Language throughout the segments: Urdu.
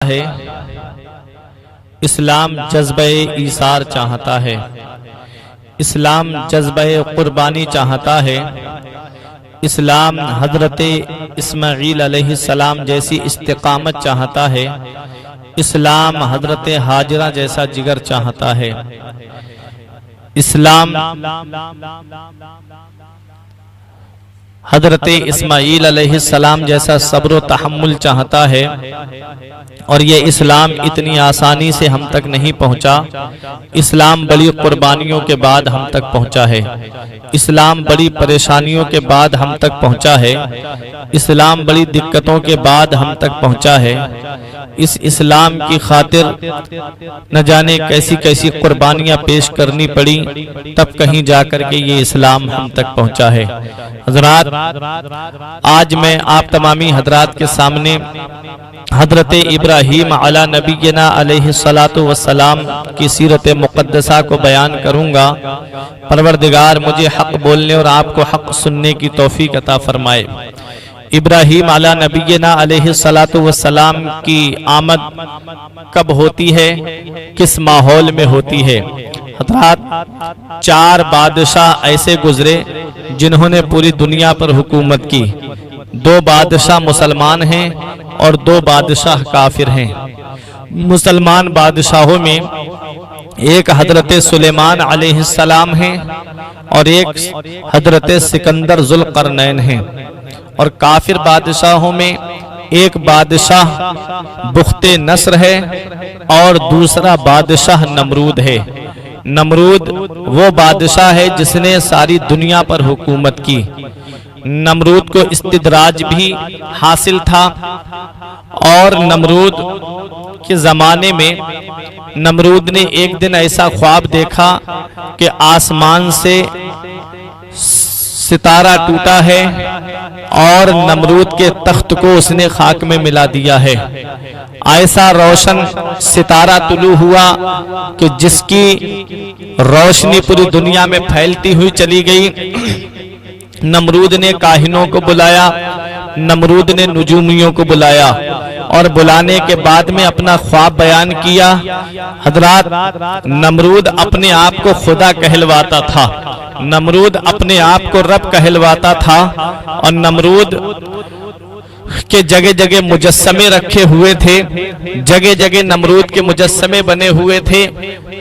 ہے اسلام جذبہ ایثار چاہتا ہے، اسلام جذبہ قربانی چاہتا ہے، اسلام حضرت اسماعیل علیہ السلام جیسی استقامت چاہتا ہے، اسلام حضرت ہاجرہ جیسا جگر چاہتا ہے، اسلام حضرت اسماعیل علیہ السلام جیسا صبر و تحمل چاہتا ہے، اور یہ اسلام اتنی آسانی سے ہم تک نہیں پہنچا، اسلام بڑی قربانیوں کے بعد ہم تک پہنچا ہے، اسلام بڑی پریشانیوں کے بعد ہم تک پہنچا ہے، اسلام بڑی دقتوں کے بعد ہم تک پہنچا ہے۔ اس اسلام کی خاطر نہ جانے کیسی کیسی قربانیاں پیش کرنی پڑی، تب کہیں جا کر کے یہ اسلام ہم تک پہنچا ہے۔ حضرات، آج میں آپ تمامی حضرات کے سامنے حضرت ابراہیم علی نبینا علیہ السلام کی سیرت مقدسہ کو بیان کروں گا۔ پروردگار مجھے حق بولنے اور آپ کو حق سننے کی توفیق عطا فرمائے۔ ابراہیم علی نبینا علیہ السلام کی آمد کب ہوتی ہے، کس ماحول میں ہوتی ہے؟ حضرات، 4 بادشاہ ایسے گزرے جنہوں نے پوری دنیا پر حکومت کی۔ 2 بادشاہ مسلمان ہیں اور 2 بادشاہ کافر ہیں۔ مسلمان بادشاہوں میں ایک حضرت سلیمان علیہ السلام ہیں اور ایک حضرت سکندر ذوالقرنین ہیں، اور کافر بادشاہوں میں ایک بادشاہ بخت نصر ہے اور دوسرا بادشاہ نمرود ہے۔ نمرود وہ بادشاہ ہے جس نے ساری دنیا پر حکومت کی۔ نمرود کو استدراج بھی حاصل تھا، اور نمرود کے زمانے میں نمرود نے ایک دن ایسا خواب دیکھا کہ آسمان سے ستارہ ٹوٹا ہے اور نمرود کے تخت کو اس نے خاک میں ملا دیا ہے۔ ایسا روشن ستارہ طلوع ہوا کہ جس کی روشنی پوری دنیا میں پھیلتی ہوئی چلی گئی۔ نمرود نے کاہنوں کو بلایا، نمرود نے نجومیوں کو بلایا، اور بلانے کے بعد میں اپنا خواب بیان کیا۔ حضرات، نمرود اپنے آپ کو خدا کہلواتا تھا، نمرود اپنے آپ کو رب کہلواتا تھا، اور نمرود کے جگہ جگہ مجسمے رکھے ہوئے تھے، جگہ جگہ نمرود کے مجسمے بنے ہوئے تھے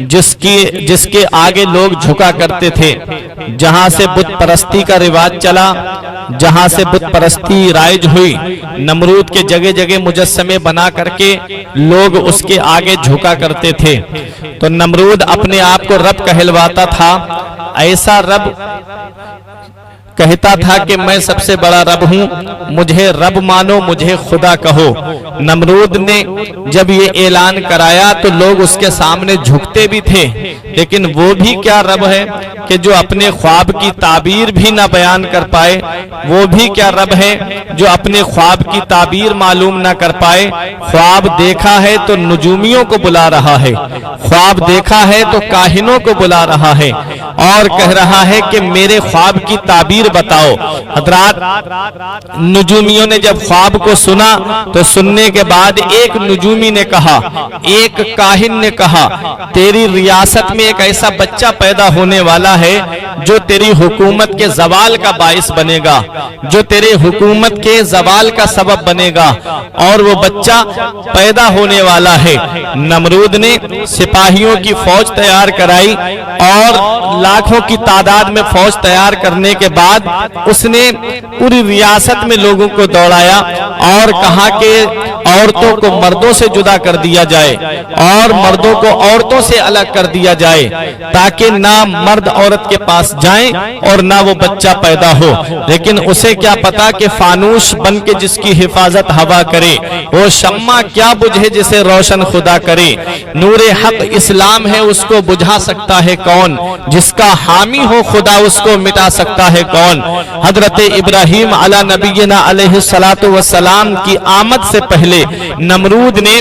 جس کے آگے لوگ جھکا کرتے تھے۔ جہاں سے بت پرستی کا رواج چلا، جہاں سے بت پرستی رائج ہوئی، نمرود کے جگہ جگہ مجسمے بنا کر کے لوگ اس کے آگے جھکا کرتے تھے۔ تو نمرود اپنے آپ کو رب کہلواتا تھا۔ ایسا رب کہتا تھا کہ میں سب سے بڑا رب ہوں، مجھے رب مانو، مجھے خدا کہو۔ نمرود نے جب یہ اعلان کرایا تو لوگ اس کے سامنے جھکتے بھی تھے، لیکن وہ بھی کیا رب ہے کہ جو اپنے خواب کی تعبیر بھی نہ بیان کر پائے؟ وہ بھی کیا رب ہے جو اپنے خواب کی تعبیر معلوم نہ کر پائے؟ خواب دیکھا ہے تو نجومیوں کو بلا رہا ہے، خواب دیکھا ہے تو کاہنوں کو بلا رہا ہے، اور کہہ رہا ہے کہ میرے خواب کی تعبیر بتاؤ۔ حضرات، نجومیوں نے جب خواب کو سنا تو سننے کے بعد ایک نجومی نے کہا، ایک کاہن نے کہا، تیری ریاست میں ایک ایسا بچہ پیدا ہونے والا ہے جو تیری حکومت کے زوال کا باعث بنے گا، جو تیرے حکومت کے زوال کا سبب بنے گا، اور وہ بچہ پیدا ہونے والا ہے۔ نمرود نے سپاہیوں کی فوج تیار کرائی، اور لاکھوں کی تعداد میں فوج تیار کرنے کے بعد اس نے پوری ریاست میں لوگوں کو دوڑایا اور کہا کہ عورتوں کو مردوں سے جدا کر دیا جائے اور مردوں کو عورتوں سے الگ کر دیا جائے، تاکہ نہ مرد عورت کے پاس جائیں اور نہ وہ بچہ پیدا ہو۔ لیکن اسے کیا پتا کہ فانوس بن کے جس کی حفاظت ہوا کرے، وہ شمع کیا بجھے جسے روشن خدا کرے۔ نور حق اسلام ہے، اس کو بجھا سکتا ہے کون؟ جس کا حامی ہو خدا اس کو مٹا سکتا ہے کون؟ حضرت ابراہیم علی نبینا علیہ السلام کی آمد سے پہلے نمرود نے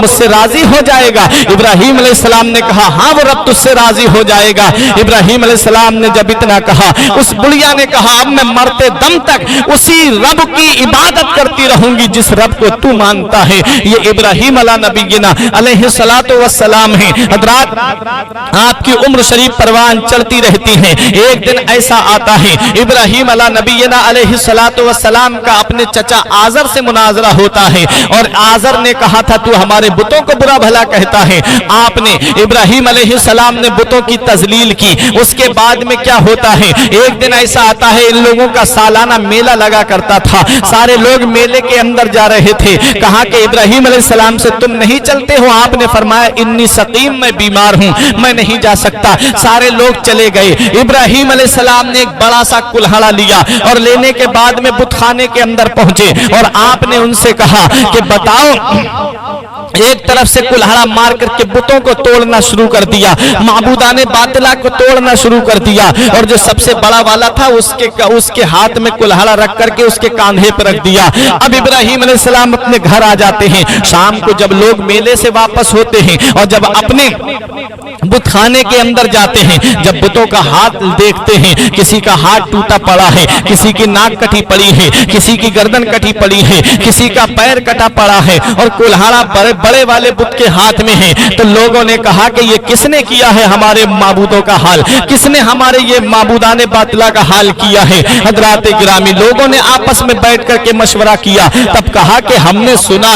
مجھ سے راضی ہو جائے گا؟ ابراہیم علیہ السلام نے کہا ہاں وہ رب تجھ سے راضی ہو جائے گا۔ ابراہیم علیہ السلام نے جب اتنا کہا، اس بڑھیا نے کہا اب میں مرتے دم تک اسی رب کی عبادت کرتی رہوں گی جس رب کو تو مانتا ہے۔ یہ ابراہیم علیہ نبینا علیہ السلام ہیں۔ حضرات آپ کی عمر شریف پروان چلتی رہتی ہیں، ایک دن ایسا آتا ہے ابراہیم علیہ نبینا علیہ السلام کا اپنے چچا آزر سے مناظرہ ہوتا ہے، اور آزر نے کہا تھا تو ہمارے بتوں کو برا بھلا کہتا ہے۔ آپ نے ابراہیم علیہ السلام نے بتوں کی تذلیل کی۔ اس کے بعد میں کیا ہوتا ہے، ایک دن ایسا آتا ہے ان لوگوں کا سالانہ میلہ لگا کرتا تھا، سارے لوگ میلے کے اندر جا رہے تھے۔ کہا کہ ابراہیم علیہ السلام سے تم نہیں چلتے ہو؟ آپ نے فرمایا انی سقیم، میں بیمار ہوں، میں نہیں جا سکتا۔ سارے لوگ چلے گئے۔ ابراہیم علیہ السلام نے ایک بڑا سا کلہڑا لیا اور لینے کے بعد میں بت خانے کے اندر پہنچے، اور آپ نے ان سے کہا کہ بتاؤ، ایک طرف سے کلہڑا مار کر کے بتوں کو توڑنا شروع کر دیا، معبودان باطلہ کو توڑنا شروع کر دیا، اور جو سب سے بڑا والا تھا اس کے ہاتھ میں کلہڑا رکھ کر کے اس کے کاندھے پر رکھ دیا۔ اب ابراہیم علیہ السلام اپنے گھر آ جاتے ہیں۔ شام کو جب لوگ میلے سے واپس ہوتے ہیں اور جب اپنے بت خانے کے اندر جاتے ہیں، جب بتوں کا ہاتھ دیکھتے ہیں، کسی کا ہاتھ ٹوٹا پڑا ہے، کسی کی ناک کٹی پڑی ہے، کسی کی گردن کٹی پڑی ہے، کسی کا پیر کٹا پڑا ہے، اور کلہڑا بڑے والے بت کے ہاتھ میں ہے، تو لوگوں نے کہا کہ یہ کس نے کیا ہے ہمارے معبودوں کا حال، کس نے ہمارے یہ معبودان باطلہ کا حال کیا ہے؟ حضرات گرامی، لوگوں نے آپس میں بیٹھ کر کے مشورہ کیا، تب کہا کہ ہم نے سنا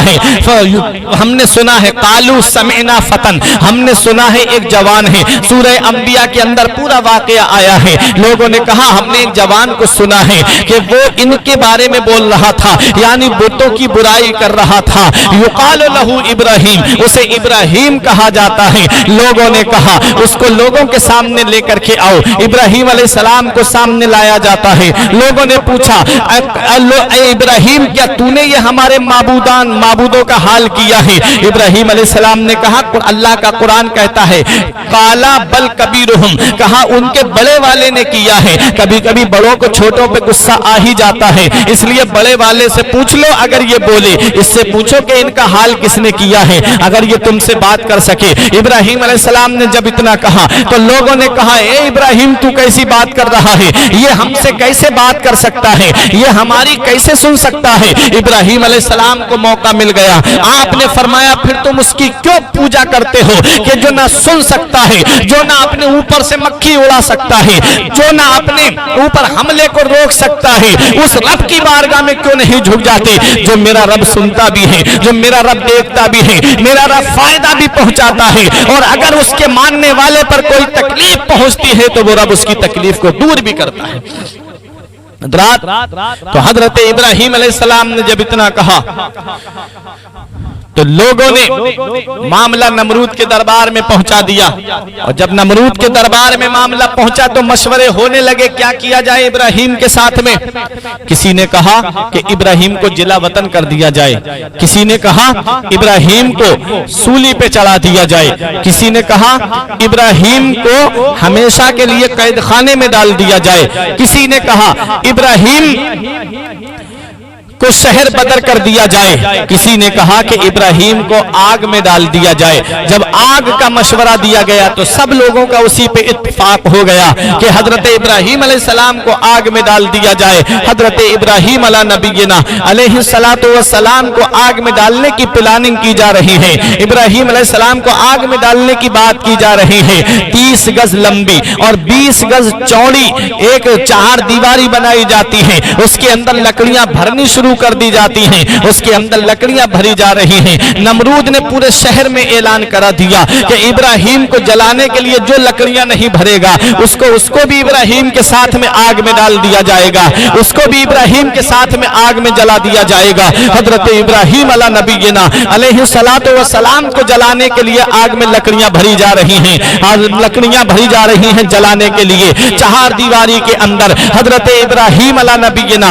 ہے قالوا سمعنا فتن، ہم نے سنا ہے ایک جوان ہے۔ سورہ انبیاء کے اندر پورا واقعہ آیا ہے۔ لوگوں نے کہا ہم نے ایک جوان کو سنا ہے کہ وہ ان کے بارے میں بول رہا تھا، یعنی بتوں کی برائی کر رہا تھا۔ یقال لہ ابراہیم، اسے ابراہیم کہا جاتا ہے۔ لوگوں نے کہا اس کو لوگوں کے سامنے لے کر کے آؤ۔ ابراہیم علیہ السلام کو سامنے لایا جاتا ہے۔ لوگوں نے پوچھا اے ابراہیم، کیا تو نے یہ ہمارے معبودوں کا حال کیا ہے؟ ابراہیم علیہ السلام نے کہا اللہ کا قرآن کہتا ہے قالا بل کبیرہم، کہا ان کے بڑے والے نے کیا ہے۔ کبھی کبھی بڑوں کو چھوٹوں پہ غصہ آ ہی جاتا ہے، اس لیے بڑے والے سے پوچھ لو، اگر یہ بولے اس سے پوچھو کہ ان کا حال کس نے کیا ہے، اگر یہ تم سے بات کر سکے۔ ابراہیم علیہ السلام نے جب اتنا کہا تو لوگوں نے کہا اے ابراہیم تو کیسی بات کر رہا ہے، یہ ہم سے کیسے بات کر سکتا ہے، یہ ہماری کیسے سن سکتا ہے؟ ابراہیم علیہ السلام کو موقع مل گیا۔ آپ نے فرمایا پھر تم اس کی کیوں پوجا کرتے ہو کہ جو نہ سن سکتا ہے، جو نہ اپنے اوپر سے مکھی اڑا سکتا ہے، جو نہ اپنے اوپر حملے کو روک سکتا ہے؟ اس رب کی بارگاہ میں کیوں نہیں جھک جاتے جو میرا رب سنتا بھی ہے، جو میرا رب دیکھتا بھی ہے، میرا رب فائدہ بھی پہنچاتا ہے، اور اگر اس کے ماننے والے پر کوئی تکلیف پہنچتی ہے تو وہ رب اس کی تکلیف کو دور بھی کرتا ہے۔ تو حضرت ابراہیم علیہ السلام نے جب اتنا کہا تو لوگوں نے معاملہ نمرود کے دربار میں پہنچا دیا، اور جب نمرود کے دربار میں معاملہ پہنچا تو مشورے ہونے لگے کیا کیا جائے ابراہیم کے ساتھ میں۔ کسی نے کہا کہ ابراہیم کو جلا وطن کر دیا جائے، کسی نے کہا ابراہیم کو سولی پہ چڑھا دیا جائے، کسی نے کہا ابراہیم کو ہمیشہ کے لیے قید خانے میں ڈال دیا جائے، کسی نے کہا ابراہیم کو شہر بدر کر دیا جائے، کسی نے کہا کہ ابراہیم کو آگ میں ڈال دیا جائے۔ جب آگ کا مشورہ دیا گیا تو سب لوگوں کا اسی پہ اتفاق ہو گیا کہ حضرت ابراہیم علیہ السلام کو آگ میں ڈال دیا جائے۔ حضرت ابراہیم علیہ نبینا علیہ السلام کو آگ میں ڈالنے کی پلاننگ کی جا رہی ہے۔ ابراہیم علیہ السلام کو آگ میں ڈالنے کی بات کی جا رہی ہے۔ 30 گز لمبی اور 20 گز چوڑی ایک چہار دیواری بنائی جاتی ہے، اس کے اندر لکڑیاں بھرنی شروع کر دی جاتی ہیں، اس کے اندر لکڑیاں بھری جا رہی ہیں۔ نمرود نے پورے شہر میں اعلان کرا دیا کہ ابراہیم کو جلانے کے لیے جو لکڑیاں نہیں بھرے گا اس کو بھی ابراہیم کے ساتھ میں آگ میں ڈال دیا جائے گا، اس کو بھی ابراہیم کے ساتھ میں آگ میں جلا دیا جائے گا۔ حضرت ابراہیم علیہ نبینا علیہ السلام کو جلانے کے لیے آگ میں لکڑیاں بھری جا رہی ہیں، لکڑیاں بھری جا رہی ہیں جلانے کے لیے۔ چہار دیواری کے اندر حضرت ابراہیم علیہ نبینا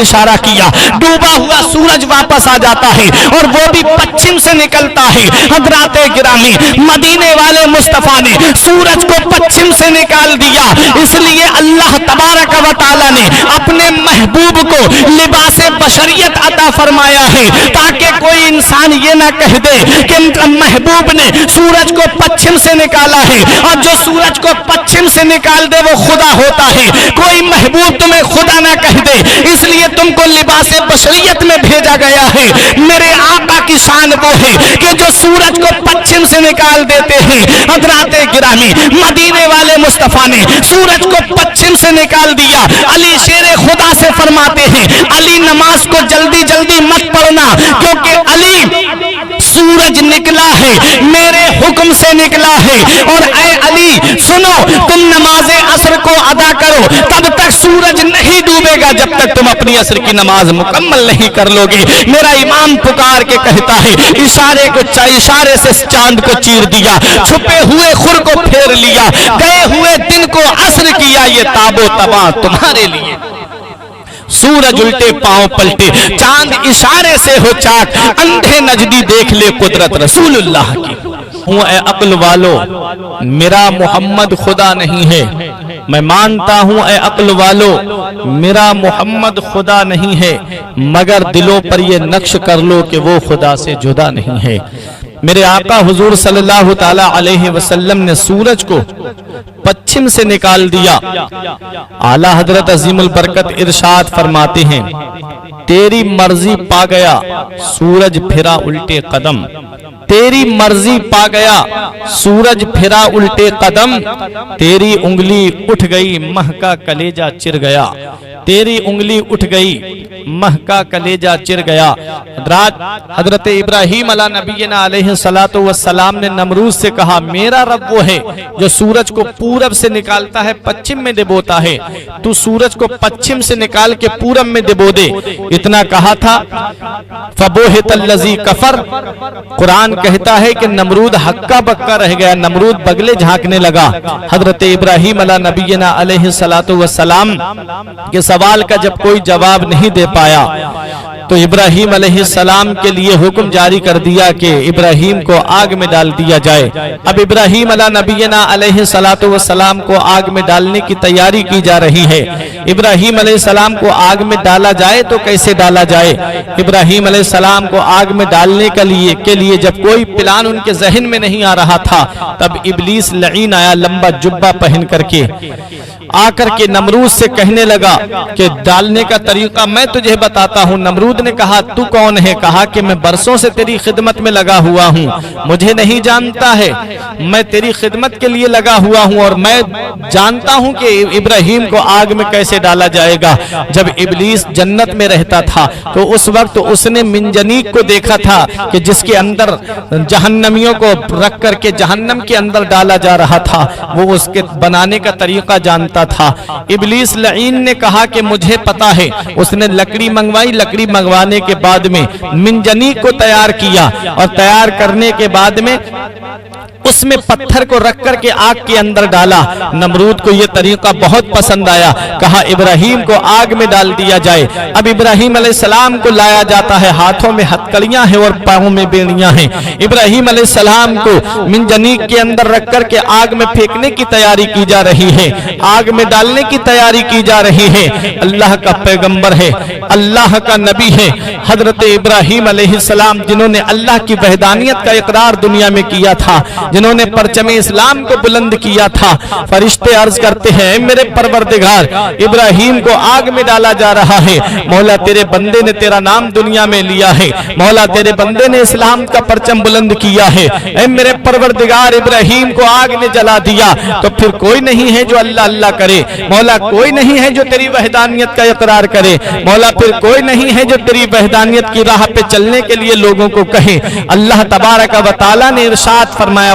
اشارہ کیا، ڈوبا ہوا سورج واپس آ جاتا ہے اور وہ بھی پچھم سے نکلتا ہے۔ حضرات گرامی، مدینے والے مصطفیٰ نے سورج کو پچھم سے نکال دیا، اس لیے اللہ تبارک و تعالی نے اپنے محبوب کو لباس بشریت عطا فرمایا ہے، تاکہ کوئی انسان یہ نہ کہہ دے کہ محبوب نے سورج کو پچھم سے نکالا ہے، اور جو سورج کو پچھم سے نکال دے وہ خدا ہوتا ہے۔ کوئی محبوب تمہیں خدا نہ کہہ دے، اس لیے تم کو لباس بشریت میں بھیجا گیا ہے۔ میرے آقا کی شان وہ ہے کہ جو سورج کو پچھم سے نکال دیتے ہیں۔ حضرات گرامی، مدینے والے مصطفیٰ نے سورج کو پچھم سے نکال دیا۔ علی شیر خدا سے فرماتے ہیں، علی نماز کو جلدی جلدی مت پڑھنا، کیونکہ علی سورج نکلا ہے میرے حکم سے نکلا ہے، اور اے علی سنو، تم نماز عصر کو ادا کرو، تب تک سورج نہیں ڈوبے گا جب تک تم اپنی عصر کی نماز مکمل نہیں کر لو گے۔ میرا امام پکار کے کہتا ہے، اشارے سے چاند کو چیر دیا، چھپے ہوئے خور کو پھیر لیا، گئے ہوئے دن کو عصر کیا، یہ تاب و تباہ تمہارے لیے۔ سورج الٹے پاؤں پلٹے، چاند اشارے سے ہو چاک، اندھے نجدی دیکھ لے قدرت رسول اللہ کی۔ ہوں اے عقل والو، میرا محمد خدا نہیں ہے، میں مانتا ہوں اے عقل والو، میرا محمد خدا نہیں ہے، مگر دلوں پر یہ نقش کر لو کہ وہ خدا سے جدا نہیں ہے۔ میرے آقا حضور صلی اللہ تعالی علیہ وسلم نے سورج کو پچھم سے نکال دیا۔ اعلیٰ حضرت عظیم البرکت ارشاد فرماتے ہیں، تیری مرضی پا گیا سورج پھرا الٹے قدم، تیری مرضی پا گیا سورج پھرا الٹے قدم، تیری انگلی اٹھ گئی مہ کا کلیجہ چر گیا، تیری انگلی اٹھ گئی مہ کا کلیجہ چر گیا۔ حضرت ابراہیم علیہ نبینا علیہ السلام نے نمرود سے کہا، میرا رب وہ ہے جو سورج کو پورب سے نکالتا ہے پچھم میں ڈبوتا ہے، تو سورج کو پچھم سے نکال کے پورب میں ڈبو دے۔ اتنا کہا تھا فبوہت الذی کفر، قرآن کہتا ہے کہ نمرود ہکا بکا رہ گیا، نمرود بگلے جھانکنے لگا۔ حضرت ابراہیم علیہ نبینا علیہ السلام کے سوال کا جب کوئی جواب نہیں دے پایا تو ابراہیم علیہ السلام کے لیے حکم جاری کر دیا کہ ابراہیم کو آگ میں ڈال دیا جائے۔ اب ابراہیم علیہ نبینا علیہ السلام کو آگ میں ڈالنے کی تیاری کی جا رہی ہے۔ ابراہیم علیہ السلام کو آگ میں ڈالا جائے تو کیسے ڈالا جائے؟ ابراہیم علیہ السلام کو آگ میں ڈالنے کے لیے جب کوئی پلان ان کے ذہن میں نہیں آ رہا تھا، تب ابلیس لعین آیا لمبا جبہ پہن کر کے، آ کر کے نمرود سے کہنے لگا کہ ڈالنے کا طریقہ میں تجھے بتاتا ہوں۔ نمرود نے کہا، تو کون ہے؟ کہا کہ میں برسوں سے تیری خدمت میں لگا ہوا ہوں، مجھے نہیں جانتا ہے، میں تیری خدمت کے لیے لگا ہوا ہوں اور میں جانتا ہوں کہ ابراہیم کو آگ میں کیسے ڈالا جائے گا۔ جب ابلیس جنت میں رہتا تھا تو اس وقت اس نے منجنیق کو دیکھا تھا کہ جس کے اندر جہنمیوں کو رکھ کر کے جہنم کے اندر ڈالا جا رہا تھا، وہ اس کے بنانے کا طریقہ جانتا تھا۔ ابلیس لعین نے کہا کہ مجھے پتا ہے، اس نے لکڑی منگوائی، لکڑی منگوانے کے بعد میں منجنیق کو تیار کیا، اور تیار کرنے کے بعد میں اس میں پتھر کو رکھ کر کے آگ کے اندر ڈالا۔ نمرود کو یہ طریقہ بہت پسند آیا، کہا ابراہیم کو آگ میں ڈال دیا جائے۔ اب ابراہیم علیہ السلام کو لایا جاتا ہے، ہاتھوں میں ہتکڑیاں ہیں اور پاؤں میں بیڑیاں ہیں۔ ابراہیم علیہ السلام کو منجنیق کے اندر رکھ کر کے آگ میں پھینکنے کی تیاری کی جا رہی ہے، آگ میں ڈالنے کی تیاری کی جا رہی ہے۔ اللہ کا پیغمبر ہے، اللہ کا نبی ہے حضرت ابراہیم علیہ السلام، جنہوں نے اللہ کی وحدانیت کا اقرار دنیا میں کیا تھا، جنہوں نے پرچم اسلام کو بلند کیا تھا۔ فرشتے عرض کرتے ہیں، میرے پروردگار، ابراہیم کو آگ میں ڈالا جا رہا ہے، مولا تیرے بندے نے تیرا نام دنیا میں لیا ہے، مولا تیرے بندے نے اسلام کا پرچم بلند کیا ہے، اے میرے پروردگار، ابراہیم کو آگ نے جلا دیا تو پھر کوئی نہیں ہے جو اللہ اللہ کرے، مولا کوئی نہیں ہے جو تیری وحدانیت کا اقرار کرے، مولا پھر کوئی نہیں ہے جو تیری وحدانیت کی راہ پہ چلنے کے لیے لوگوں کو کہے۔ اللہ تبارک و تعالی نے ارشاد فرمایا،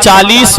40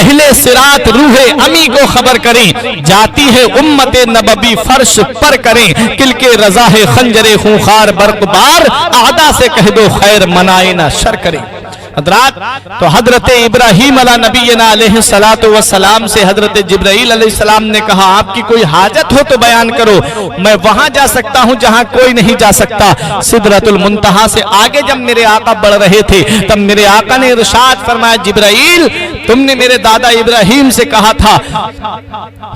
اہل صراط روح امی کو خبر کریں، جاتی ہے امت نبوی فرش پر کریں، کل کے رضا ہے خنجر خونخوار برق بار، اعدا سے کہہ دو خیر منائے نہ شر کریں۔ حضرات تو حضرت ابراہیم علیہ نبینا علیہ السلام سے حضرت جبرائیل علیہ السلام نے کہا آپ کی کوئی حاجت ہو تو بیان کرو، میں وہاں جا سکتا ہوں جہاں کوئی نہیں جا سکتا۔ سدرۃ المنتہا سے آگے جب میرے آقا بڑھ رہے تھے تب میرے آقا نے ارشاد فرمایا جبرائیل تم نے میرے دادا ابراہیم سے کہا تھا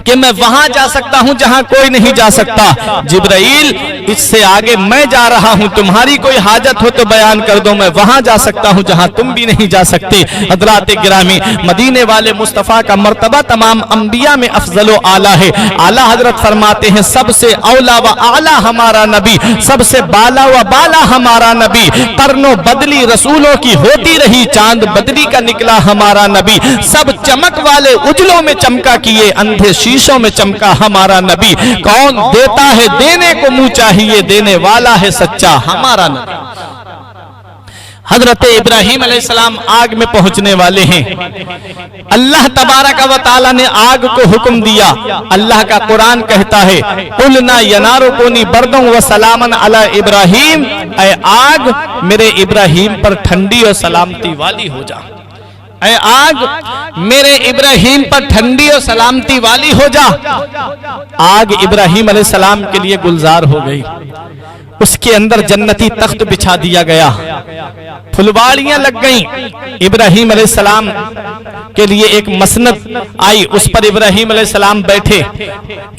کہ میں وہاں جا سکتا ہوں جہاں کوئی نہیں جا سکتا، جبرائیل اس سے آگے میں جا رہا ہوں، تمہاری کوئی حاجت ہو تو بیان کر دو، میں وہاں جا سکتا ہوں جہاں تم بھی نہیں جا سکتے۔ حضرات گرامی مدینے والے مصطفیٰ کا مرتبہ تمام انبیاء میں افضل و اعلیٰ ہے۔ اعلیٰ حضرت فرماتے ہیں سب سے اولا و اعلیٰ ہمارا نبی، سب سے بالا و بالا ہمارا نبی، قرن و بدلی رسولوں کی ہوتی رہی، چاند بدلی کا نکلا ہمارا نبی، سب چمک والے اجلوں میں چمکا کیے، اندھے شیشوں میں چمکا ہمارا نبی، کون دیتا ہے دینے کو منہ چاہیے، دینے والا ہے سچا ہمارا نبی۔ حضرت ابراہیم علیہ السلام آگ میں پہنچنے والے ہیں، اللہ تبارک و تعالی نے آگ کو حکم دیا، اللہ کا قرآن کہتا ہے قُلْنَا يَنَارُ كُونِي بَرْدًا وَسَلَامًا عَلَىٰ إِبْرَاهِيمَ، اے آگ میرے ابراہیم پر ٹھنڈی اور سلامتی والی ہو جا، اے آگ میرے ابراہیم پر ٹھنڈی اور سلامتی والی ہو جا۔ آگ ابراہیم علیہ السلام کے لیے گلزار ہو گئی، اس کے اندر جنتی تخت بچھا دیا گیا، پھلواڑیاں لگ گئیں، ابراہیم علیہ السلام کے لیے ایک مسند آئی، اس پر ابراہیم علیہ السلام بیٹھے،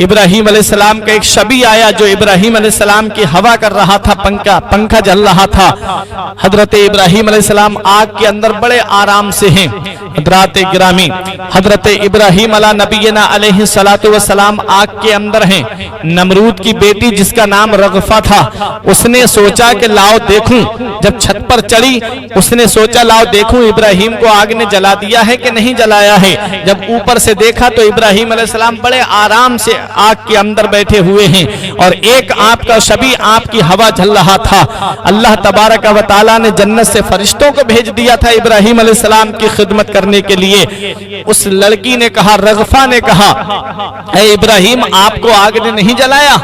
ابراہیم علیہ السلام کا ایک شبی آیا جو ابراہیم علیہ السلام کی ہوا کر رہا تھا، پنکھا جل رہا تھا۔ حضرت ابراہیم علیہ السلام آگ کے اندر بڑے آرام سے ہیں۔ حضرات گرامی حضرت ابراہیم علیہ نبینا علیہ السلام آگ کے اندر ہیں، نمرود کی بیٹی جس کا نام رغفہ تھا اس نے سوچا کہ لاؤ دیکھوں، جب چھت پر چڑھی اس نے سوچا لاؤ دیکھوں ابراہیم کو آگ نے جلا دیا ہے کہ نہیں جلایا ہے، جب اوپر سے دیکھا تو ابراہیم علیہ السلام بڑے آرام سے آگ کے اندر بیٹھے ہوئے ہیں اور ایک آپ کا شبی آپ کی ہوا جل رہا تھا۔ اللہ تبارک و تعالی نے جنت سے فرشتوں کو بھیج دیا تھا ابراہیم علیہ السلام کی خدمت کرنے کے لیے۔ اس لڑکی نے کہا، رغفہ نے کہا اے ابراہیم آپ کو آگ نے نہیں جلایا؟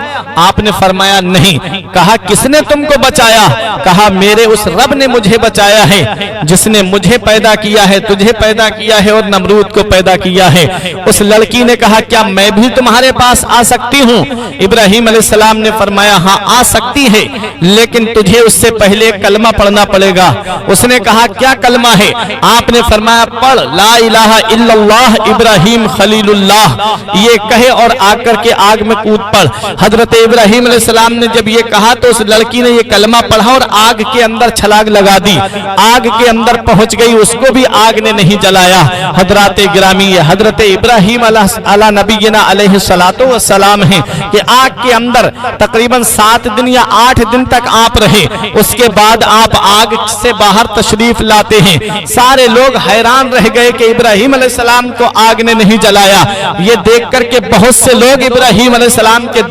آپ نے فرمایا نہیں۔ کہا کس نے تم کو بچایا؟ کہا میرے اس رب نے مجھے بچایا ہے جس نے مجھے پیدا کیا ہے، تجھے پیدا کیا ہے اور نمرود کو پیدا کیا ہے۔ اس لڑکی نے کہا کیا میں بھی تمہارے پاس آ سکتی ہوں؟ ابراہیم علیہ السلام نے فرمایا ہاں آ سکتی ہے، لیکن تجھے اس سے پہلے کلمہ پڑھنا پڑے گا۔ اس نے کہا کیا کلمہ ہے؟ آپ نے فرمایا پڑھ لا الہ الا اللہ ابراہیم خلیل اللہ، یہ کہے اور آ کر کے آگ میں کود پڑ۔ حضرت ابراہیم علیہ السلام نے جب یہ کہا تو اس لڑکی نے یہ کلمہ پڑھا اور آگ کے اندر چھلانگ لگا دی، آگ کے اندر پہنچ گئی، اس کو بھی آگ نے نہیں جلایا۔ حضرات گرامی حضرت ابراہیم علیہ نبینا علیہ السلام ہیں کہ آگ کے اندر تقریباً 7 دن یا 8 دن تک آپ رہے، اس کے بعد آپ آگ سے باہر تشریف لاتے ہیں۔ سارے لوگ حیران رہ گئے کہ ابراہیم علیہ السلام کو آگ نے نہیں جلایا۔ یہ دیکھ کر کے بہت سے لوگ ابراہیم علیہ السلام کے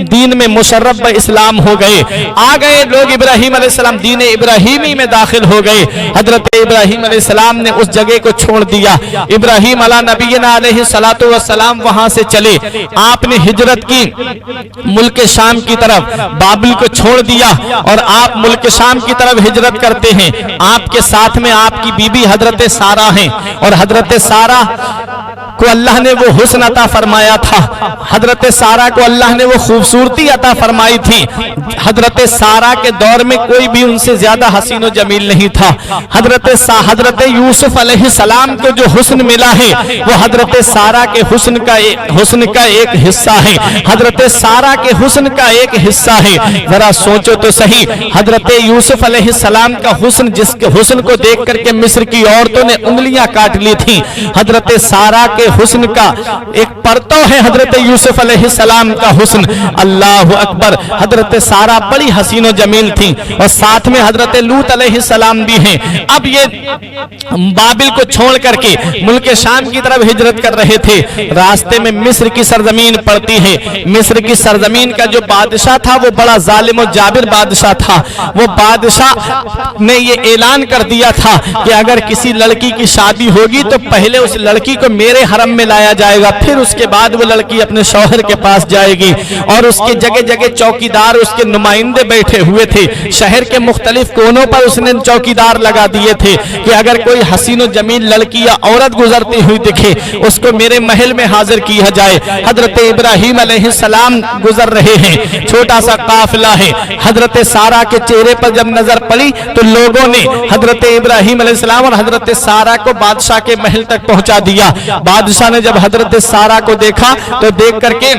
دین میں مشرف اسلام ہو گئے، آ گئے لوگ ابراہیم علیہ السلام دین ابراہیمی میں داخل ہو گئے۔ حضرت ابراہیم علیہ السلام نے اس جگہ کو چھوڑ دیا، ابراہیم علیہ نبینا علیہ السلام وہاں سے چلے، آپ نے ہجرت کی ملک شام کی طرف، بابل کو چھوڑ دیا اور آپ ملک شام کی طرف ہجرت کرتے ہیں۔ آپ کے ساتھ میں آپ کی بیوی حضرت سارہ ہیں اور حضرت سارہ کو اللہ نے وہ حسن عطا فرمایا تھا، حضرت سارہ کو اللہ نے وہ خوبصورتی عطا فرمائی تھی۔ حضرت سارہ کے دور میں کوئی بھی ان سے زیادہ حسین و جمیل نہیں تھا۔ حضرت یوسف علیہ السلام کو جو حسن ملا ہے وہ حضرت سارہ کے حسن کا ایک حصہ ہے، حضرت سارہ کے حسن کا ایک حصہ ہے۔ ذرا سوچو تو صحیح، حضرت یوسف علیہ السلام کا حسن جس کے حسن کو دیکھ کر کے مصر کی عورتوں نے انگلیاں کاٹ لی تھیں، حضرت سارہ کے کے حسن کا ایک پرتو ہے حضرت یوسف علیہ السلام کا حسن. اللہ اکبر. حضرت سارہ بڑی حسین و جمیل تھیں اور ساتھ میں حضرت لوط علیہ السلام بھی ہیں. اب یہ بابل کو چھوڑ کر کے ملک شام کی طرف ہجرت کر رہے تھے. راستے میں مصر کی سرزمین پڑتی ہے. مصر کی سرزمین کا جو بادشاہ تھا وہ بڑا ظالم و جابر بادشاہ تھا. وہ بادشاہ نے یہ اعلان کر دیا تھا کہ اگر کسی لڑکی کی شادی ہوگی تو پہلے اس لڑکی کو میرے حرم میں لایا جائے گا, پھر اس کے بعد وہ لڑکی اپنے شوہر کے پاس جائے گی. اور اس کے جگہ جگہ چوکیدار, اس کے نمائندے بیٹھے ہوئے تھے. شہر کے مختلف کونوں پر اس نے چوکیدار لگا دیے تھے کہ اگر کوئی حسین و جمیل لڑکی یا عورت گزرتی ہوئی دکھے اس کو میرے محل میں حاضر کیا جائے. حضرت ابراہیم علیہ السلام گزر رہے ہیں, چھوٹا سا قافلہ ہے. حضرت سارہ کے چہرے پر جب نظر پڑی تو لوگوں نے حضرت ابراہیم علیہ السلام اور حضرت سارہ کو بادشاہ کے محل تک پہنچا دیا. بادشاہ نے جب حضرت سارہ کو دیکھا تو دیکھ کر کے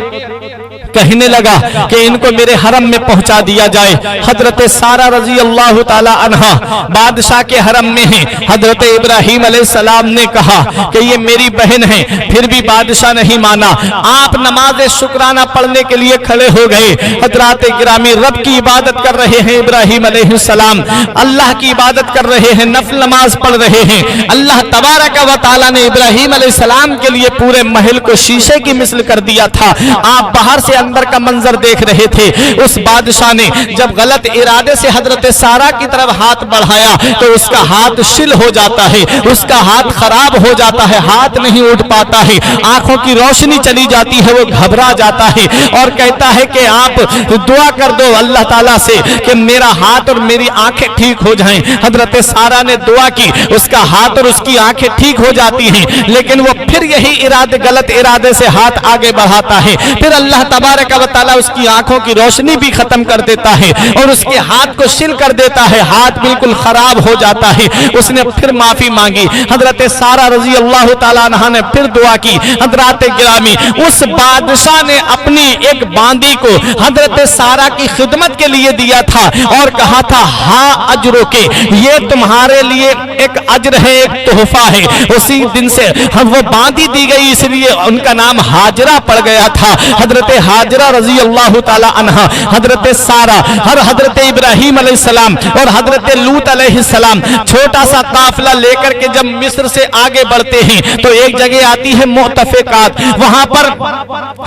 کہنے لگا کہ ان کو میرے حرم میں پہنچا دیا جائے. حضرت سارہ رضی اللہ تعالی عنہا بادشاہ کے حرم میں ہیں. حضرت ابراہیم علیہ السلام نے کہا کہ یہ میری بہن ہے, پھر بھی بادشاہ نہیں مانا. آپ نماز شکرانہ پڑھنے کے لیے کھڑے ہو گئے. حضرات گرامی رب کی عبادت کر رہے ہیں ابراہیم علیہ السلام, اللہ کی عبادت کر رہے ہیں, نفل نماز پڑھ رہے ہیں. اللہ تبارک و تعالی نے ابراہیم علیہ السلام کے لیے پورے محل کو شیشے کی مثل کر دیا تھا. آپ باہر سے اندر کا منظر دیکھ رہے تھے. اس بادشاہ نے جب غلط ارادے سے حضرت سارہ کی طرف ہاتھ بڑھایا تو اس کا ہاتھ شل ہو جاتا ہے, اس کا ہاتھ خراب ہو جاتا ہے, ہاتھ نہیں اٹھ پاتا ہے, آنکھوں کی روشنی چلی جاتی ہے, وہ گھبرا جاتا ہے اور کہتا ہے کہ آپ دعا کر دو اللہ تعالیٰ سے کہ میرا ہاتھ اور میری آنکھیں ٹھیک ہو جائیں. حضرت سارہ نے دعا کی, اس کا ہاتھ اور اس کی آنکھیں ٹھیک ہو جاتی ہیں, لیکن وہ پھر یہی غلط ارادے سے ہاتھ آگے بڑھاتا ہے. پھر اللہ تبارک و تعالیٰ اس کی آنکھوں کی روشنی بھی ختم کر دیتا ہے اور اس کے ہاتھ کو شل کر دیتا ہے, ہاتھ بالکل خراب ہو جاتا ہے. اس نے پھر معافی مانگی. حضرت سارہ رضی اللہ تعالیٰ عنہ نے پھر دعا کی. حضرات گرامی اس بادشاہ نے اپنی ایک باندی کو حضرت سارہ کی خدمت کے لیے دیا تھا اور کہا تھا ہاں اجرو کے, یہ تمہارے لیے ایک اجر ہے, ایک تحفہ ہے. اسی دن سے وہ باندی دی گئی, اس لیے ان کا نام ہاجرہ پڑ گیا تھا. حضرت ہاجرہ رضی اللہ تعالی عنہ, حضرت سارہ اور حضرت ابراہیم علیہ السلام اور حضرت لوط علیہ السلام چھوٹا سا قافلہ لے کر کے جب مصر سے آگے بڑھتے ہیں تو ایک جگہ آتی ہے مؤتفقات, وہاں پر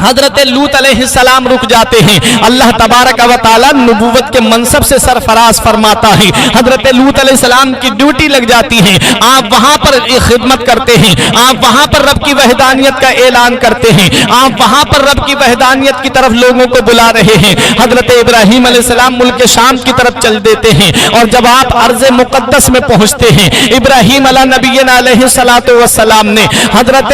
حضرت لوط علیہ السلام رک جاتے ہیں. اللہ تبارک و تعالی نبوت کے منصب سے سرفراز فرماتا ہے. حضرت لوط علیہ السلام کی ڈیوٹی لگ جاتی ہے, آپ وہاں پر خدمت کرتے ہیں, آپ وہاں پر رب کی وحدانیت کا اعلان کرتے ہیں, آپ وہاں پر رب کی وحدانیت کی طرف لوگوں کو بلا رہے ہیں. حضرت ابراہیم علیہ السلام ملک شام کی طرف چل دیتے ہیں اور جب آپ ارض مقدس میں پہنچتے ہیں, ابراہیم علیہ نبینا علیہ السلام نے حضرت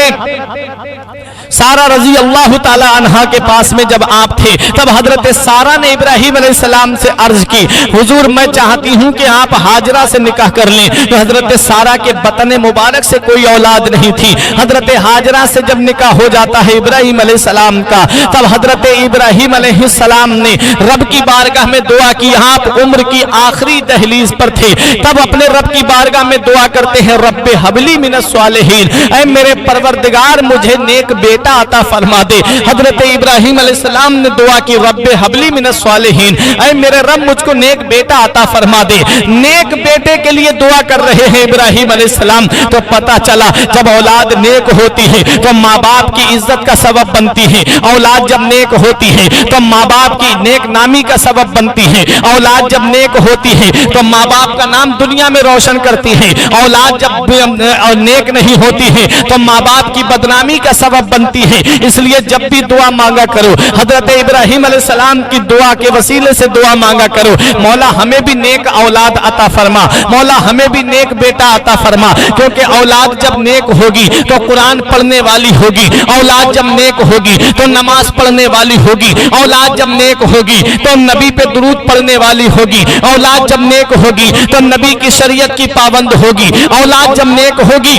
سارہ رضی اللہ تعالی عنہا کے پاس میں جب آپ تھے تب حضرت سارہ نے ابراہیم علیہ السلام سے عرض کی, حضور میں چاہتی ہوں کہ آپ ہاجرہ سے نکاح کر لیں. تو حضرت سارہ کے بطن مبارک سے کوئی اولاد نہیں تھی. حضرت ہاجرہ سے جب نکاح ہو جاتا ہے ابراہیم علیہ السلام کا, تب حضرت ابراہیم علیہ السلام نے رب کی بارگاہ میں دعا کی. آپ عمر کی آخری دہلیز پر تھے, تب اپنے رب کی بارگاہ میں دعا کرتے ہیں, رب حبلی من الصالحین, اے میرے پروردگار مجھے نیک بیٹا عطا فرما دے. حضرت ابراہیم علیہ السلام نے دعا کی, رب حبلی من الصالحین, اے میرے رب مجھ کو نیک بیٹا عطا فرما دے. نیک بیٹے کے لیے دعا کر رہے ہیں ابراہیم علیہ السلام. تو پتہ چلا جب اولاد نیک ہوتی ہے تو ماں باپ کی عزت کا سبب بنتی ہے. اولاد جب نیک ہوتی ہے تو ماں باپ کی نیک نامی کا سبب بنتی ہے. اولاد جب نیک ہوتی ہے تو ماں باپ کا نام دنیا میں روشن کرتی ہے. اولاد جب نیک نہیں ہوتی ہے تو ماں باپ کی بدنامی کا سبب بنتی ہے. اس لیے جب بھی دعا مانگا کرو حضرت ابراہیم علیہ السلام کی دعا کے وسیلے سے دعا مانگا کرو, مولا ہمیں بھی نیک اولاد عطا فرما, مولا ہمیں بھی نیک بیٹا عطا فرما. کیونکہ اولاد جب نیک ہوگی تو قرآن پڑھنے والی ہوگی, اولاد جب نیک ہوگی تو نماز پڑھنے والی ہوگی, اولاد جب نیک ہوگی تو نبی پہ درود پڑھنے والی ہوگی, اولاد جب نیک ہوگی تو نبی کی شریعت کی پابند ہوگی, اولاد جب نیک ہوگی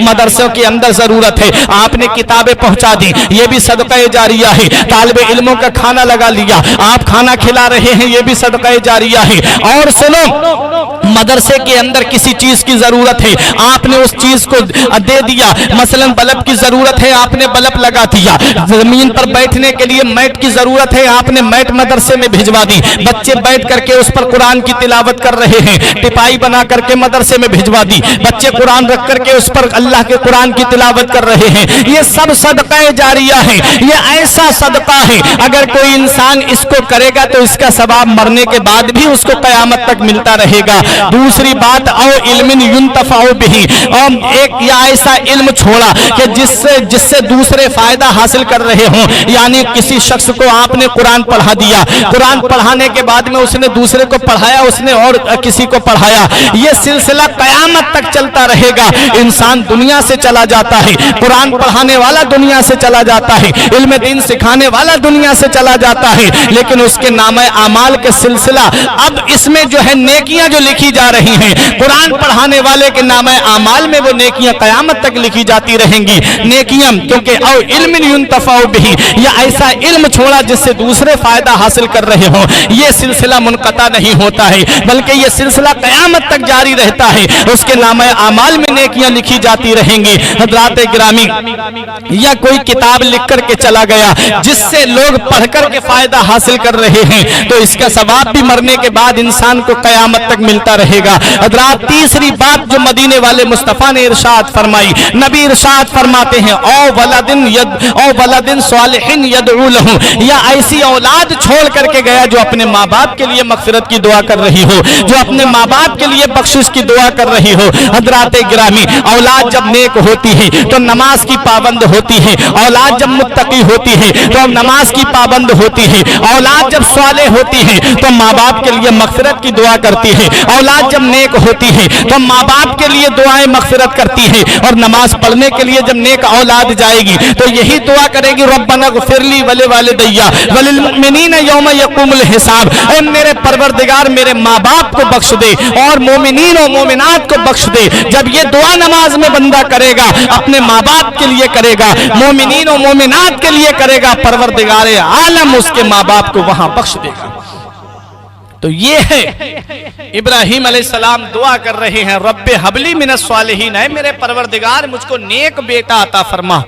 مدرسوں کے اندر ضرورت ہے، آپ نے کتابیں پہنچا دی، یہ بھی صدقہ جاریہ ہے۔ طالب علموں کا کھانا لگا لیا، آپ کھانا کھلا رہے ہیں، یہ بھی صدقہ جاریہ ہے۔ اور سنو، مدرسے کے اندر کسی چیز کی ضرورت ہے، آپ نے اس چیز کو دے دیا، مثلا بلب کی ضرورت ہے، آپ نے بلب لگا دیا۔ زمین پر بیٹھنے کے لیے میٹ کی ضرورت ہے، آپ نے میٹ مدرسے میں بھجوا دی، بچے بیٹھ کر کے اس پر قرآن کی تلاوت کر رہے ہیں، ٹپائی بنا کر کے مدرسے میں بھجوا دی، بچے قرآن رکھ کر کے اس پر اللہ کے قرآن کی تلاوت کر رہے ہیں۔ یہ سب صدقہ جاریہ ہے، یہ ایسا صدقہ ہے اگر کوئی انسان اس کو کرے گا تو اس کا ثواب مرنے کے بعد بھی اس کو قیامت تک ملتا رہے گا۔ دوسری بات، او علم ينتفع به، اور ایک یا ایسا علم چھوڑا کہ جس سے دوسرے فائدہ حاصل کر رہے ہوں، یعنی کسی شخص کو آپ نے قرآن پڑھا دیا، قرآن پڑھانے کے بعد میں اس نے دوسرے کو پڑھایا، اس نے اور کسی کو پڑھایا، یہ سلسلہ قیامت تک چلتا رہے گا۔ انسان دنیا سے چلا جاتا ہے، قرآن پڑھانے والا دنیا سے چلا جاتا ہے، علم دین سکھانے والا دنیا سے چلا جاتا ہے، لیکن اس کے نامہ اعمال کے سلسلہ اب اس میں جو ہے نیکیاں جو لکھی جا رہی ہیں، قرآن پڑھانے والے کے نامہ اعمال میں وہ نیکیاں قیامت تک لکھی جاتی رہیں گی۔ نیکیاں کیونکہ او علم ينتفع به، یا ایسا علم چھوڑا جس سے دوسرے فائدہ حاصل کر رہے ہوں، یہ سلسلہ منقطع نہیں ہوتا ہے بلکہ یہ سلسلہ قیامت تک جاری رہتا ہے، اس کے نامہ اعمال میں نیکیاں لکھی جاتی رہیں گی۔ حضرات گرامی، یا کوئی کتاب لکھ کر کے چلا گیا جس سے لوگ پڑھ کر کے فائدہ حاصل کر رہے ہیں، تو اس کا ثواب بھی مرنے کے بعد انسان کو قیامت تک ملتا رہے گا۔ حضرات تیسری بات جو مدینے والے مصطفیٰ نے ارشاد فرمائی، نبی ارشاد فرماتے ہیں او ولد صالح یدعو لہ، یا ایسی اولاد چھوڑ کر کے گیا جو اپنے ماں باپ کے لیے مغفرت کی دعا کر رہی ہو، جو اپنے ماں باپ کے لیے بخشش کی دعا کر رہی ہو۔ حضرات گرامی، اولاد جب نیک ہوتی ہے تو نماز کی پابند ہوتی ہے، اولاد جب متقی ہوتی ہے تو نماز کی پابند ہوتی ہے، اولاد جب صالح ہوتی ہے تو ماں باپ کے لیے مغفرت کی دعا کرتی ہے، اولاد جب نیک ہوتی ہے تو ماں باپ کے لیے دعائیں مغفرت کرتی ہے، اور نماز پڑھنے کے لیے جب نیک اولاد جائے گی تو یہی دعا کرے گی، ربنا اغفر لی ولوالدی وللمؤمنین یوم یقوم الحساب، اے میرے پروردگار میرے ماں باپ کو بخش دے اور مومنین و مومنات کو بخش دے۔ جب یہ دعا نماز میں بندہ کرے گا، اپنے ماں باپ کے لیے کرے گا، مومنین و مومنات کے لیے کرے گا، پروردگار عالم اس کے ماں باپ کو وہاں بخش دے گا۔ تو یہ ہے ابراہیم علیہ السلام دعا کر رہے ہیں، رب حبلی من الصالحین، اے میرے پروردگار مجھ کو نیک بیٹا عطا فرما،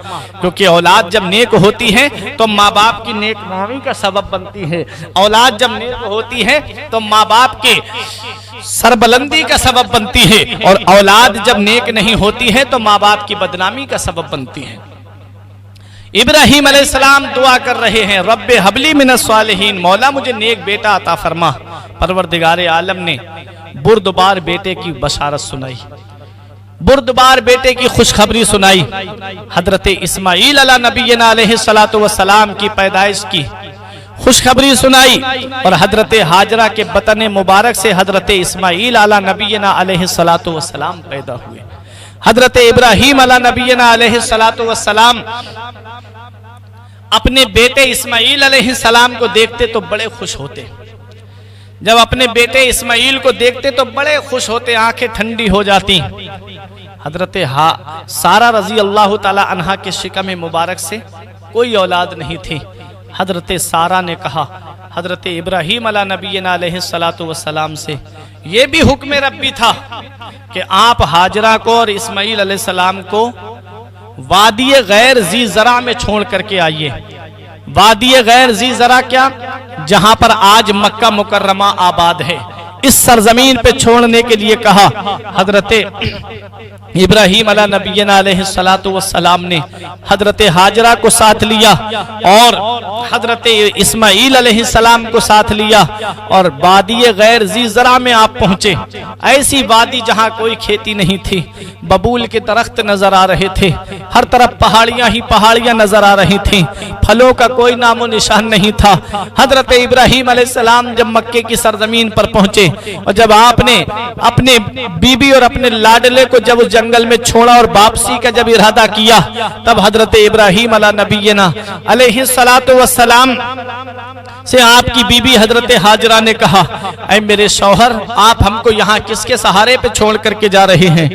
کیونکہ اولاد جب نیک ہوتی ہے تو ماں باپ کی نیک نامی کا سبب بنتی ہے، اولاد جب نیک ہوتی ہے تو ماں باپ کے سربلندی کا سبب بنتی ہے، اور اولاد جب نیک نہیں ہوتی ہے تو ماں باپ کی بدنامی کا سبب بنتی ہے۔ ابراہیم علیہ السلام دعا کر رہے ہیں، رب حبلی من الصالحین، مولا مجھے نیک بیٹا عطا فرما۔ پروردگار عالم نے بردبار بیٹے کی بشارت سنائی، بردبار بیٹے کی خوشخبری سنائی، حضرت اسماعیل علیہ نبینا علیہ السلام کی پیدائش کی خوشخبری سنائی، اور حضرت ہاجرہ کے بطن مبارک سے حضرت اسماعیل علیہ نبینا علیہ السلام پیدا ہوئے۔ حضرت ابراہیم علیہ نبینا علیہ السلام اپنے بیٹے اسماعیل علیہ السلام کو دیکھتے تو بڑے خوش ہوتے، جب اپنے بیٹے اسماعیل کو دیکھتے تو بڑے خوش ہوتے، آنکھیں ٹھنڈی ہو جاتی۔ حضرت سارہ رضی اللہ تعالی عنہا کے شکم مبارک سے کوئی اولاد نہیں تھی۔ حضرت سارہ نے کہا حضرت ابراہیم علیہ نبینا علیہ السلام سے، یہ بھی حکم ربی تھا کہ آپ ہاجرہ کو اور اسماعیل علیہ السلام کو وادی غیر ذی زرع میں چھوڑ کر کے آئیے۔ وادی غیر ذی زرع کیا؟ جہاں پر آج مکہ مکرمہ آباد ہے، اس سرزمین پہ چھوڑنے کے لیے کہا۔ حضرت ابراہیم علیہ نبینا علیہ السلام نے حضرت ہاجرہ کو ساتھ لیا اور حضرت اسماعیل علیہ السلام کو ساتھ لیا، اور وادی غیر ذی زرع میں آپ پہنچے۔ ایسی وادی جہاں کوئی کھیتی نہیں تھی، ببول کے درخت نظر آ رہے تھے، ہر طرف پہاڑیاں ہی پہاڑیاں نظر آ رہی تھیں، پھلوں کا کوئی نام و نشان نہیں تھا۔ حضرت ابراہیم علیہ السلام جب مکے کی سرزمین پر پہنچے، اور جب آپ نے اپنے بیوی اور اپنے لاڈلے کو جب اس جنگل میں چھوڑا اور واپسی کا جب ارادہ کیا، تب حضرت ابراہیم علیہ نبینا علیہ السلام سے آپ کی بیوی حضرت حاجرہ نے کہا اے میرے شوہر آپ ہم کو یہاں کس کے سہارے پہ چھوڑ کر کے جا رہے ہیں؟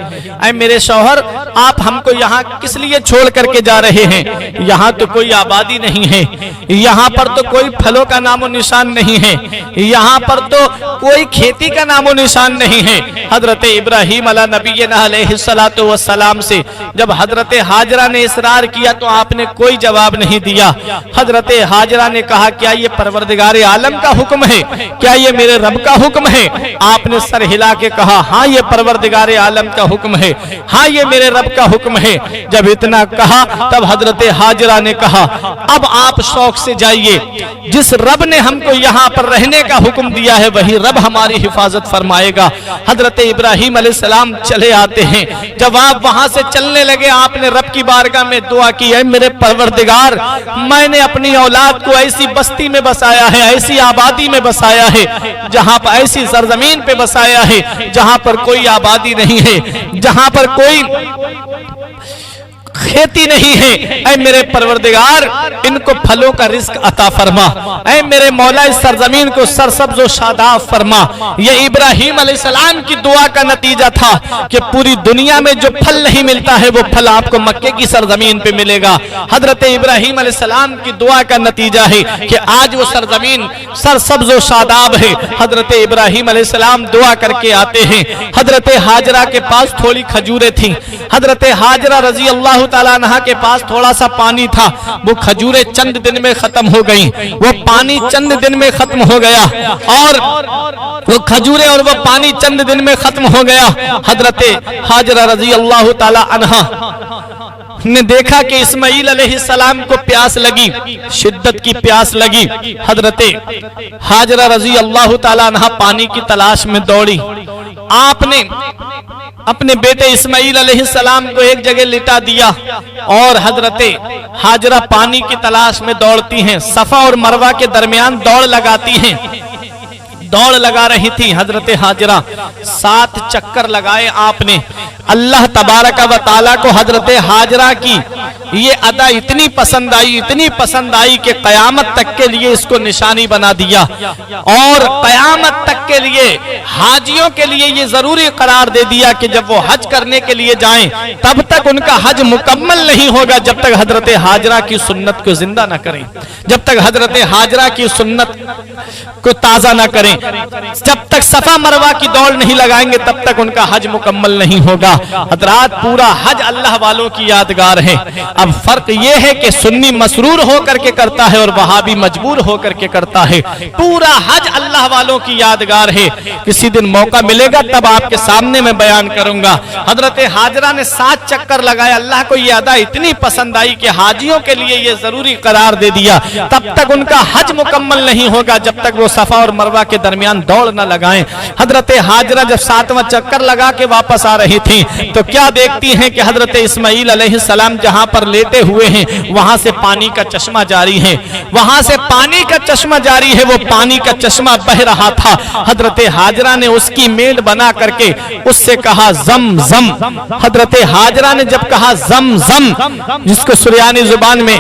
اے میرے شوہر آپ ہم کو یہاں کس لیے چھوڑ کر کے جا رہے ہیں؟ یہاں تو کوئی آبادی نہیں ہے، یہاں پر تو کوئی پھلوں کا نام و نشان نہیں ہے، یہاں پر تو کوئی کھیتی کا نام و نشان نہیں ہے۔ حضرت ابراہیم علیہ نبینا علیہ السلام سے جب حضرت حاجرہ نے اصرار کیا تو آپ نے کوئی جواب نہیں دیا۔ حضرت حاجرہ نے کہا کیا یہ پروردگار عالم کا حکم ہے؟ کیا یہ میرے رب کا حکم ہے؟ آپ نے سر ہلا کے کہا ہاں یہ پروردگار عالم کا حکم ہے، ہاں یہ میرے رب کا حکم ہے۔ جب اتنا کہا تب حضرت حاجرہ نے کہا اب آپ شوق سے جائیے، جس رب نے ہم کو یہاں پر رہنے کا حکم دیا ہے وہی رب ہماری حفاظت فرمائے گا۔ حضرت ابراہیم علیہ السلام چلے آتے ہیں، جب آپ وہاں سے چلنے لگے آپ نے رب کی بارگاہ میں دعا کی اے میرے پروردگار میں نے اپنی اولاد کو ایسی بستی میں بسایا ہے، ایسی آبادی میں بسایا ہے جہاں پر ایسی سرزمین پہ بسایا ہے جہاں پر کوئی آبادی نہیں ہے، جہاں پر کوئی کھیتی نہیں ہے۔ اے میرے پروردگار ان کو پھلوں کا رزق عطا فرما، اے میرے مولا اس سرزمین کو سرسبز و شاداب فرما۔ یہ ابراہیم علیہ السلام کی دعا کا نتیجہ تھا کہ پوری دنیا میں جو پھل نہیں ملتا ہے وہ پھل آپ کو مکے کی سرزمین پہ ملے گا۔ حضرت ابراہیم علیہ السلام کی دعا کا نتیجہ ہے کہ آج وہ سرزمین سرسبز و شاداب ہے۔ حضرت ابراہیم علیہ السلام دعا کر کے آتے ہیں، حضرت حاجرہ کے پاس تھوڑی کھجوریں تھیں، حضرت حاجرہ رضی اللہ تعالیٰ عنہ کے پاس تھوڑا سا پانی تھا، وہ کھجوریں چند دن میں ختم ہو گئیں، وہ پانی چند دن میں ختم ہو گیا اور وہ کھجوریں اور وہ پانی چند دن میں ختم ہو گیا۔ حضرت حاجرہ رضی اللہ تعالیٰ عنہ نے دیکھا کہ اسماعیل علیہ السلام کو پیاس لگی، شدت کی پیاس لگی۔ حضرت حاجرہ رضی اللہ تعالیٰ عنہ پانی کی تلاش میں دوڑی۔ آپ نے اپنے بیٹے اسماعیل علیہ السلام کو ایک جگہ لٹا دیا اور حضرت حاجرہ پانی کی تلاش میں دوڑتی ہیں، صفا اور مروہ کے درمیان دوڑ لگاتی ہیں، دوڑ لگا رہی تھی حضرت حاجرہ۔ 7 چکر لگائے آپ نے۔ اللہ تبارک و تعالیٰ کو حضرت حاجرہ کی یہ ادا اتنی پسند آئی کہ قیامت تک کے لیے اس کو نشانی بنا دیا اور قیامت تک کے لیے حاجیوں کے لیے یہ ضروری قرار دے دیا کہ جب وہ حج کرنے کے لیے جائیں تب تک ان کا حج مکمل نہیں ہوگا جب تک حضرت حاجرہ کی سنت کو زندہ نہ کریں، جب تک حضرت حاجرہ کی سنت کو تازہ نہ کریں، جب تک صفا مروہ کی دوڑ نہیں لگائیں گے تب تک ان کا حج مکمل نہیں ہوگا۔ حضرات پورا حج اللہ والوں کی یادگار ہے۔ اب فرق یہ ہے کہ سنی مسرور ہو کر کے کرتا ہے اور وہابی مجبور ہو کر کے کرتا ہے۔ پورا حج اللہ والوں کی یادگار ہے۔ کسی دن موقع ملے گا تب آپ کے سامنے میں بیان کروں گا۔ حضرت حاجرہ نے 7 چکر لگائے، اللہ کو یہ ادا اتنی پسند آئی کہ حاجیوں کے لیے یہ ضروری قرار دے دیا تب تک ان کا حج مکمل نہیں ہوگا جب تک وہ صفا اور مروہ کے درمیان دوڑ نہ لگائیں۔ حضرت حاجرہ جب 7واں چکر لگا کے واپس آ رہی تھی تو کیا دیکھتی ہیں کہ حضرت اسماعیل علیہ السلام جہاں پر لیٹے ہوئے ہیں وہاں سے پانی کا چشمہ جاری ہے، وہاں سے پانی کا چشمہ جاری ہے، وہ پانی کا چشمہ بہ رہا تھا۔ حضرت حاجرہ نے اس کی میل بنا کر کے اس سے کہا زم زم۔ حضرت حاجرہ نے جب کہا زم زم، جس کو سریانی زبان میں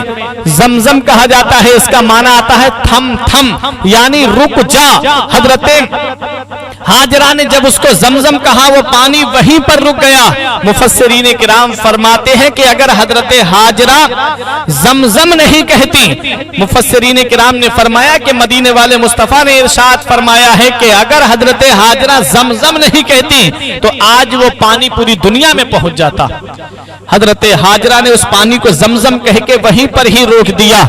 زمزم کہا جاتا ہے، اس کا معنی آتا ہے تھم تھم، یعنی رک جا۔ حضرت حاجرہ نے جب اس کو زمزم کہا وہ پانی وہیں پر رک گیا۔ مفسرین کرام فرماتے ہیں کہ اگر حضرت حاجرہ زمزم نہیں کہتی، مفسرین کرام نے فرمایا کہ مدینے والے مصطفیٰ نے ارشاد فرمایا ہے کہ اگر حضرت حاجرہ زمزم نہیں کہتی تو آج وہ پانی پوری دنیا میں پہنچ جاتا۔ حضرت حاجرہ نے اس پانی کو زمزم کہہ کے وہیں پر ہی روک دیا۔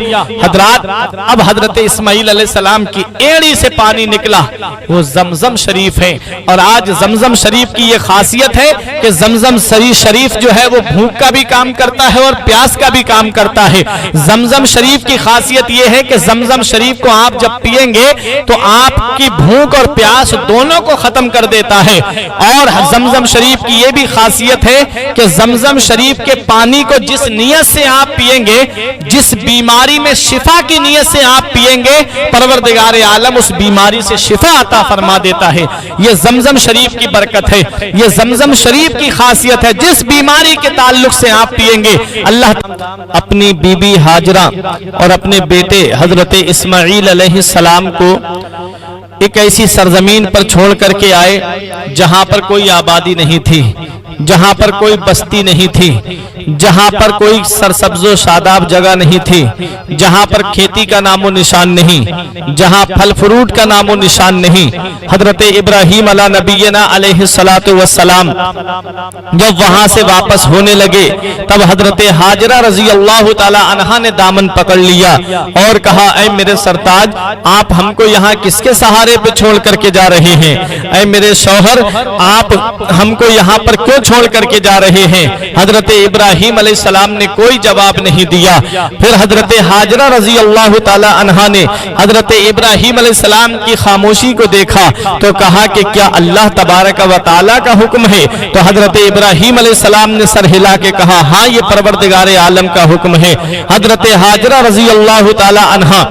حضرات اب حضرت اسماعیل علیہ السلام کی ایڑی سے پانی نکلا، وہ زمزم شریف ہے۔ اور آج زمزم شریف کی یہ خاصیت ہے کہ زمزم شریف جو ہے وہ بھوک کا بھی کام کرتا ہے اور پیاس کا بھی کام کرتا ہے۔ زمزم شریف کی خاصیت یہ ہے کہ زمزم شریف کو آپ جب پیئیں گے تو آپ کی بھوک اور پیاس دونوں کو ختم کر دیتا ہے۔ اور زمزم شریف کی یہ بھی خاصیت ہے کہ زمزم شریف کے پانی کو جس نیت سے آپ پیئیں گے، جس بیماری میں شفا کی نیت سے آپ پیئیں گے، پروردگار عالم اس بیماری سے شفا عطا فرما دیتا ہے۔ یہ زمزم شریف کی برکت ہے، یہ زمزم شریف کی خاصیت ہے۔ جس بیماری کے تعلق سے آپ پیئیں گے اللہ اپنی بی بی ہاجرہ اور اپنے بیٹے حضرت اسماعیل علیہ السلام کو ایک ایسی سرزمین پر چھوڑ کر کے آئے جہاں پر کوئی آبادی نہیں تھی، جہاں پر کوئی بستی نہیں تھی، جہاں پر کوئی سرسبز و شاداب جگہ نہیں تھی، جہاں پر کھیتی کا نام و نشان نہیں، جہاں پھل فروٹ کا نام و نشان نہیں۔ حضرت ابراہیم علیہ نبینا علیہ السلام جب وہاں سے واپس ہونے لگے تب حضرت ہاجرہ رضی اللہ تعالی عنہا نے دامن پکڑ لیا اور کہا اے میرے سرتاج، آپ ہم کو یہاں کس کے سہارے پہ چھوڑ کر کے جا رہے ہیں؟ اے میرے شوہر، آپ ہم کو یہاں پر کیوں چھوڑ کر کے جا رہے ہیں؟ حضرت ابراہیم علیہ السلام نے کوئی جواب نہیں دیا۔ پھر حضرت ہاجرہ رضی اللہ تعالی عنہا نے حضرت ابراہیم علیہ السلام کی خاموشی کو دیکھا تو کہا کہ کیا اللہ تبارک و تعالی کا حکم ہے؟ تو حضرت ابراہیم علیہ السلام نے سر ہلا کے کہا ہاں یہ پروردگار عالم کا حکم ہے۔ حضرت ہاجرہ رضی اللہ تعالی عنہا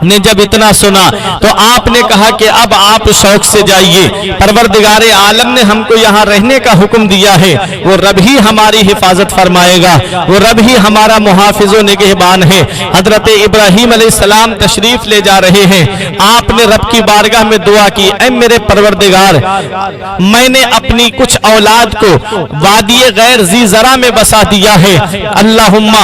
نے جب اتنا سنا تو آپ نے کہا کہ اب آپ شوق سے جائیے، پروردگار عالم نے ہم کو یہاں رہنے کا حکم دیا ہے، وہ رب ہی ہماری حفاظت فرمائے گا، وہ رب ہی ہمارا محافظ و نگہبان ہے۔ حضرت ابراہیم علیہ السلام تشریف لے جا رہے ہیں، آپ نے رب کی بارگاہ میں دعا کی اے میرے پروردگار، میں نے اپنی کچھ اولاد کو وادی غیر ذی زرع میں بسا دیا ہے، اللہم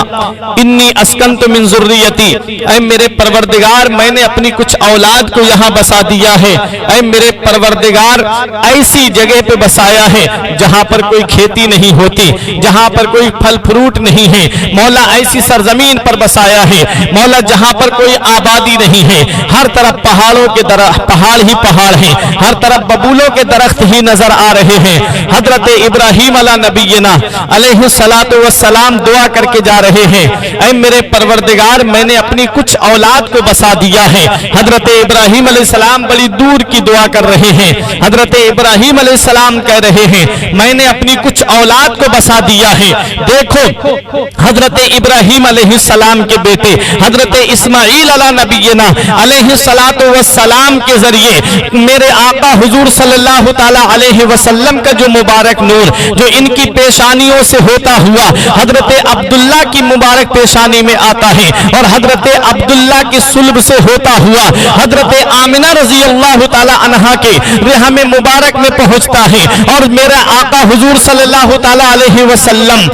انی اسکنت من ذریتی، اے میرے پروردگار میں نے اپنی کچھ اولاد کو یہاں بسا دیا ہے، اے میرے پروردگار ایسی جگہ پہ بسایا ہے جہاں پر کوئی کھیتی نہیں ہوتی، جہاں پر کوئی پھل فروٹ نہیں ہے، مولا ایسی سرزمین پر بسایا ہے مولا جہاں پر کوئی آبادی نہیں ہے، ہر طرف پہاڑوں کے پہاڑ ہی پہاڑ ہیں، ہر طرف ببولوں کے درخت ہی نظر آ رہے ہیں۔ حضرت ابراہیم علیہ نبینا علیہ السلام دعا کر کے جا رہے ہیں اے میرے پروردگار میں نے اپنی کچھ اولاد کو بسا دیا ہے۔ حضرت ابراہیم علیہ السلام بڑی دور کی دعا کر رہے ہیں۔ حضرت ابراہیم علیہ السلام کہہ رہے ہیں میں نے اپنی کچھ اولاد کو بسا دیا ہے۔ دیکھو حضرت ابراہیم علیہ السلام کے بیٹے حضرت اسماعیل علیہ نبینا علیہ السلام کے ذریعے میرے آقا حضور صلی اللہ تعالی علیہ وسلم کا جو مبارک نور جو ان کی پیشانیوں سے ہوتا ہوا حضرت عبداللہ کی مبارک پیشانی میں آتا ہے اور حضرت عبداللہ کی صلب سے ہوتا ہوا حضرت آمنہ رضی اللہ تعالی عنہا کے رحم مبارک میں پہنچتا ہے اور میرا آقا حضور صلی اللہ تعالی علیہ وسلم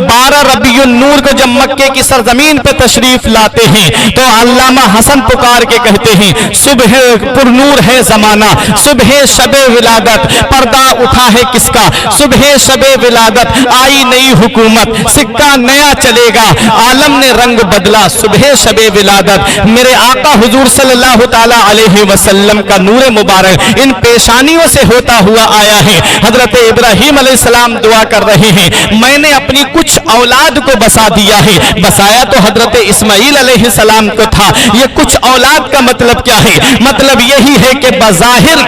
12 ربیع النور کو جب مکے کی سرزمین پہ تشریف لاتے ہیں تو علامہ حسن پکار کے کہتے ہیں صبح پر نور ہے زمانہ، صبح شب ولادت پردہ اٹھا ہے کس کا، صبح شب ولادت آئی نئی حکومت، سکہ نیا چلے گا، عالم نے رنگ بدلا، صبح شب ولادت میرے آقا حضور صلی اللہ تعالی علیہ وسلم کا نور مبارک ان پیشانیوں سے ہوتا ہوا آیا ہے۔ حضرت ابراہیم علیہ السلام دعا کر رہے ہیں میں نے اپنی کچھ اولاد کو بسا دیا ہے، بسایا تو حضرت اسماعیل علیہ السلام کو تھا، یہ کچھ اولاد کا مطلب کیا ہے؟ مطلب یہی ہے کہ بظاہر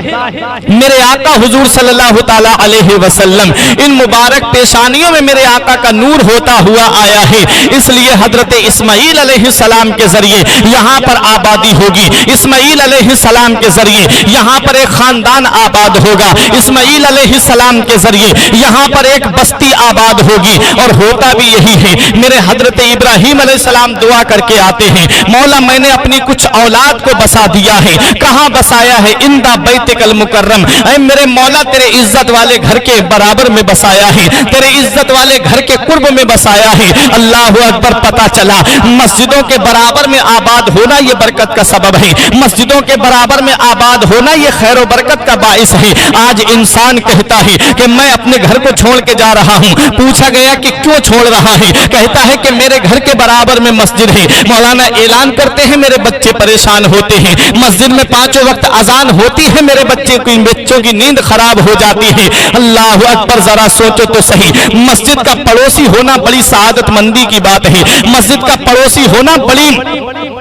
میرے آقا حضور صلی اللہ تعالی علیہ وسلم ان مبارک پیشانیوں میں میرے آقا کا نور ہوتا ہوا آیا ہے، اس لیے حضرت اسماعیل علیہ السلام کے ذریعے یہاں پر آبادی ہوگی، اسماعیل علیہ السلام کے ذریعے یہاں پر ایک خاندان آباد ہوگا، اسماعیل علیہ السلام کے ذریعے یہاں پر ایک بستی آباد ہوگی اور ہوتا بھی یہی ہے۔ میرے حضرت ابراہیم علیہ السلام دعا کر کے آتے ہیں مولا میں نے اپنی کچھ اولاد کو بسا دیا ہے، کہاں بسایا ہے؟ اندہ بیتک المکرم، اے میرے مولا تیرے عزت والے گھر کے برابر میں بسایا ہے، تیرے عزت والے گھر کے قرب میں بسایا ہے۔ اللہ اکبر، پتہ چلا مسجدوں کے برابر میں آباد ہونا یہ برکت کا سبب ہے، مسجدوں کے برابر میں آباد ہونا یہ خیر و برکت کا باعث ہے۔ آج انسان کہتا ہے کہ میں اپنے گھر کو چھوڑ کے جا رہا ہوں، پوچھا گیا کہ کیوں چھوڑ رہا ہے؟ کہتا ہے کہ میرے گھر کے برابر میں مسجد ہے، مولانا اعلان کرتے ہیں میرے بچے پریشان ہوتے ہیں، مسجد میں 5 وقت اذان ہوتی ہے میرے بچوں کی نیند خراب ہو جاتی ہے۔ اللہ اکبر، ذرا سوچو تو صحیح، مسجد کا پڑوسی ہونا بڑی سعادت مندی کی بات ہے، مسجد کا پڑوسی ہونا بڑی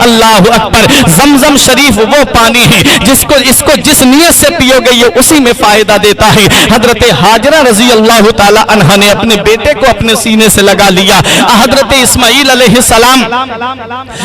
اللہ اکبر، زمزم شریف وہ پانی ہے جس کو جس نیت سے پیو گے یہ اسی میں فائدہ دیتا ہے۔ حضرت ہاجرہ رضی اللہ تعالی عنہ نے اپنے بیٹے کو اپنے سینے سے لگا لیا۔ حضرت اسماعیل علیہ السلام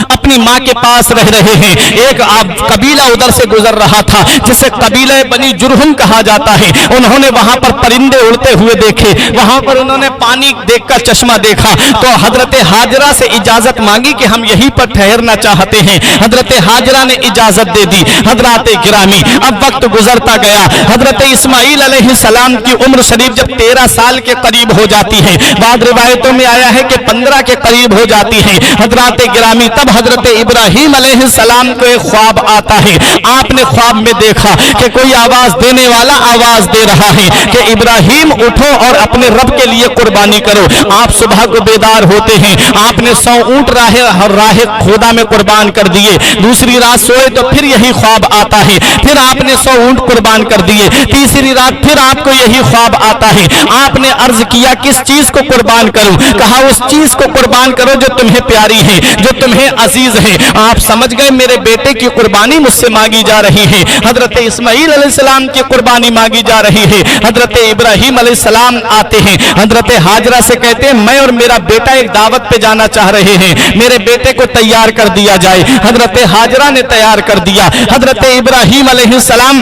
اپنی ماں کے پاس رہ رہے ہیں، ایک قبیلہ ادھر سے گزر رہا تھا جسے قبیلہ بنی جرہم کہا جاتا ہے۔ انہوں نے وہاں پر پرندے اڑتے ہوئے دیکھے، وہاں پر انہوں نے پانی دیکھ کر چشمہ دیکھا تو حضرت ہاجرہ سے اجازت مانگی کہ ہم یہیں پر ٹھہرنا چاہتے ہیں۔ حضرت ہاجرہ نے اجازت دے دی۔ حضرات گرامی، اب وقت گزرتا گیا۔ حضرت اسماعیل علیہ السلام کی عمر شریف جب 13 سال کے قریب ہو جاتی ہے، بعض روایتوں میں آیا ہے کہ 15 کے قریب ہو جاتی ہے۔ حضرات گرامی، تب حضرت ابراہیم علیہ السلام کو ایک خواب آتا ہے۔ آپ نے خواب میں دیکھا کہ کوئی آواز دینے والا آواز دے رہا ہے کہ ابراہیم اٹھو اور اپنے رب کے لیے قربانی کرو۔ آپ صبح کو بیدار ہوتے ہیں، آپ نے 100 اونٹ راہ خدا میں قربان کر دیے۔ دوسری رات سوئے تو پھر یہی خواب آتا ہے، پھر آپ نے 100 اونٹ قربان کر دیے۔ تیسری رات پھر آپ کو یہی خواب آتا ہے۔ آپ نے عرض کیا کس چیز کو قربان کروں؟ کہا اس چیز کو قربان کرو جو تمہیں پیاری ہے، جو تمہیں عزیز ہے۔ آپ سمجھ گئے میرے بیٹے کی قربانی مجھ سے مانگی جا رہی ہے۔ حضرت اسماعیل علیہ السلام کی قربانی مانگی جا رہی ہے۔ حضرت ابراہیم علیہ السلام آتے ہیں، حضرت ہاجرہ سے کہتے ہیں میں اور میرا بیٹا ایک دعوت پہ جانا چاہ رہے ہیں، میرے بیٹے کو تیار کر دیا جائے۔ حضرت ہاجرہ نے تیار کر دیا۔ حضرت ابراہیم علیہ السلام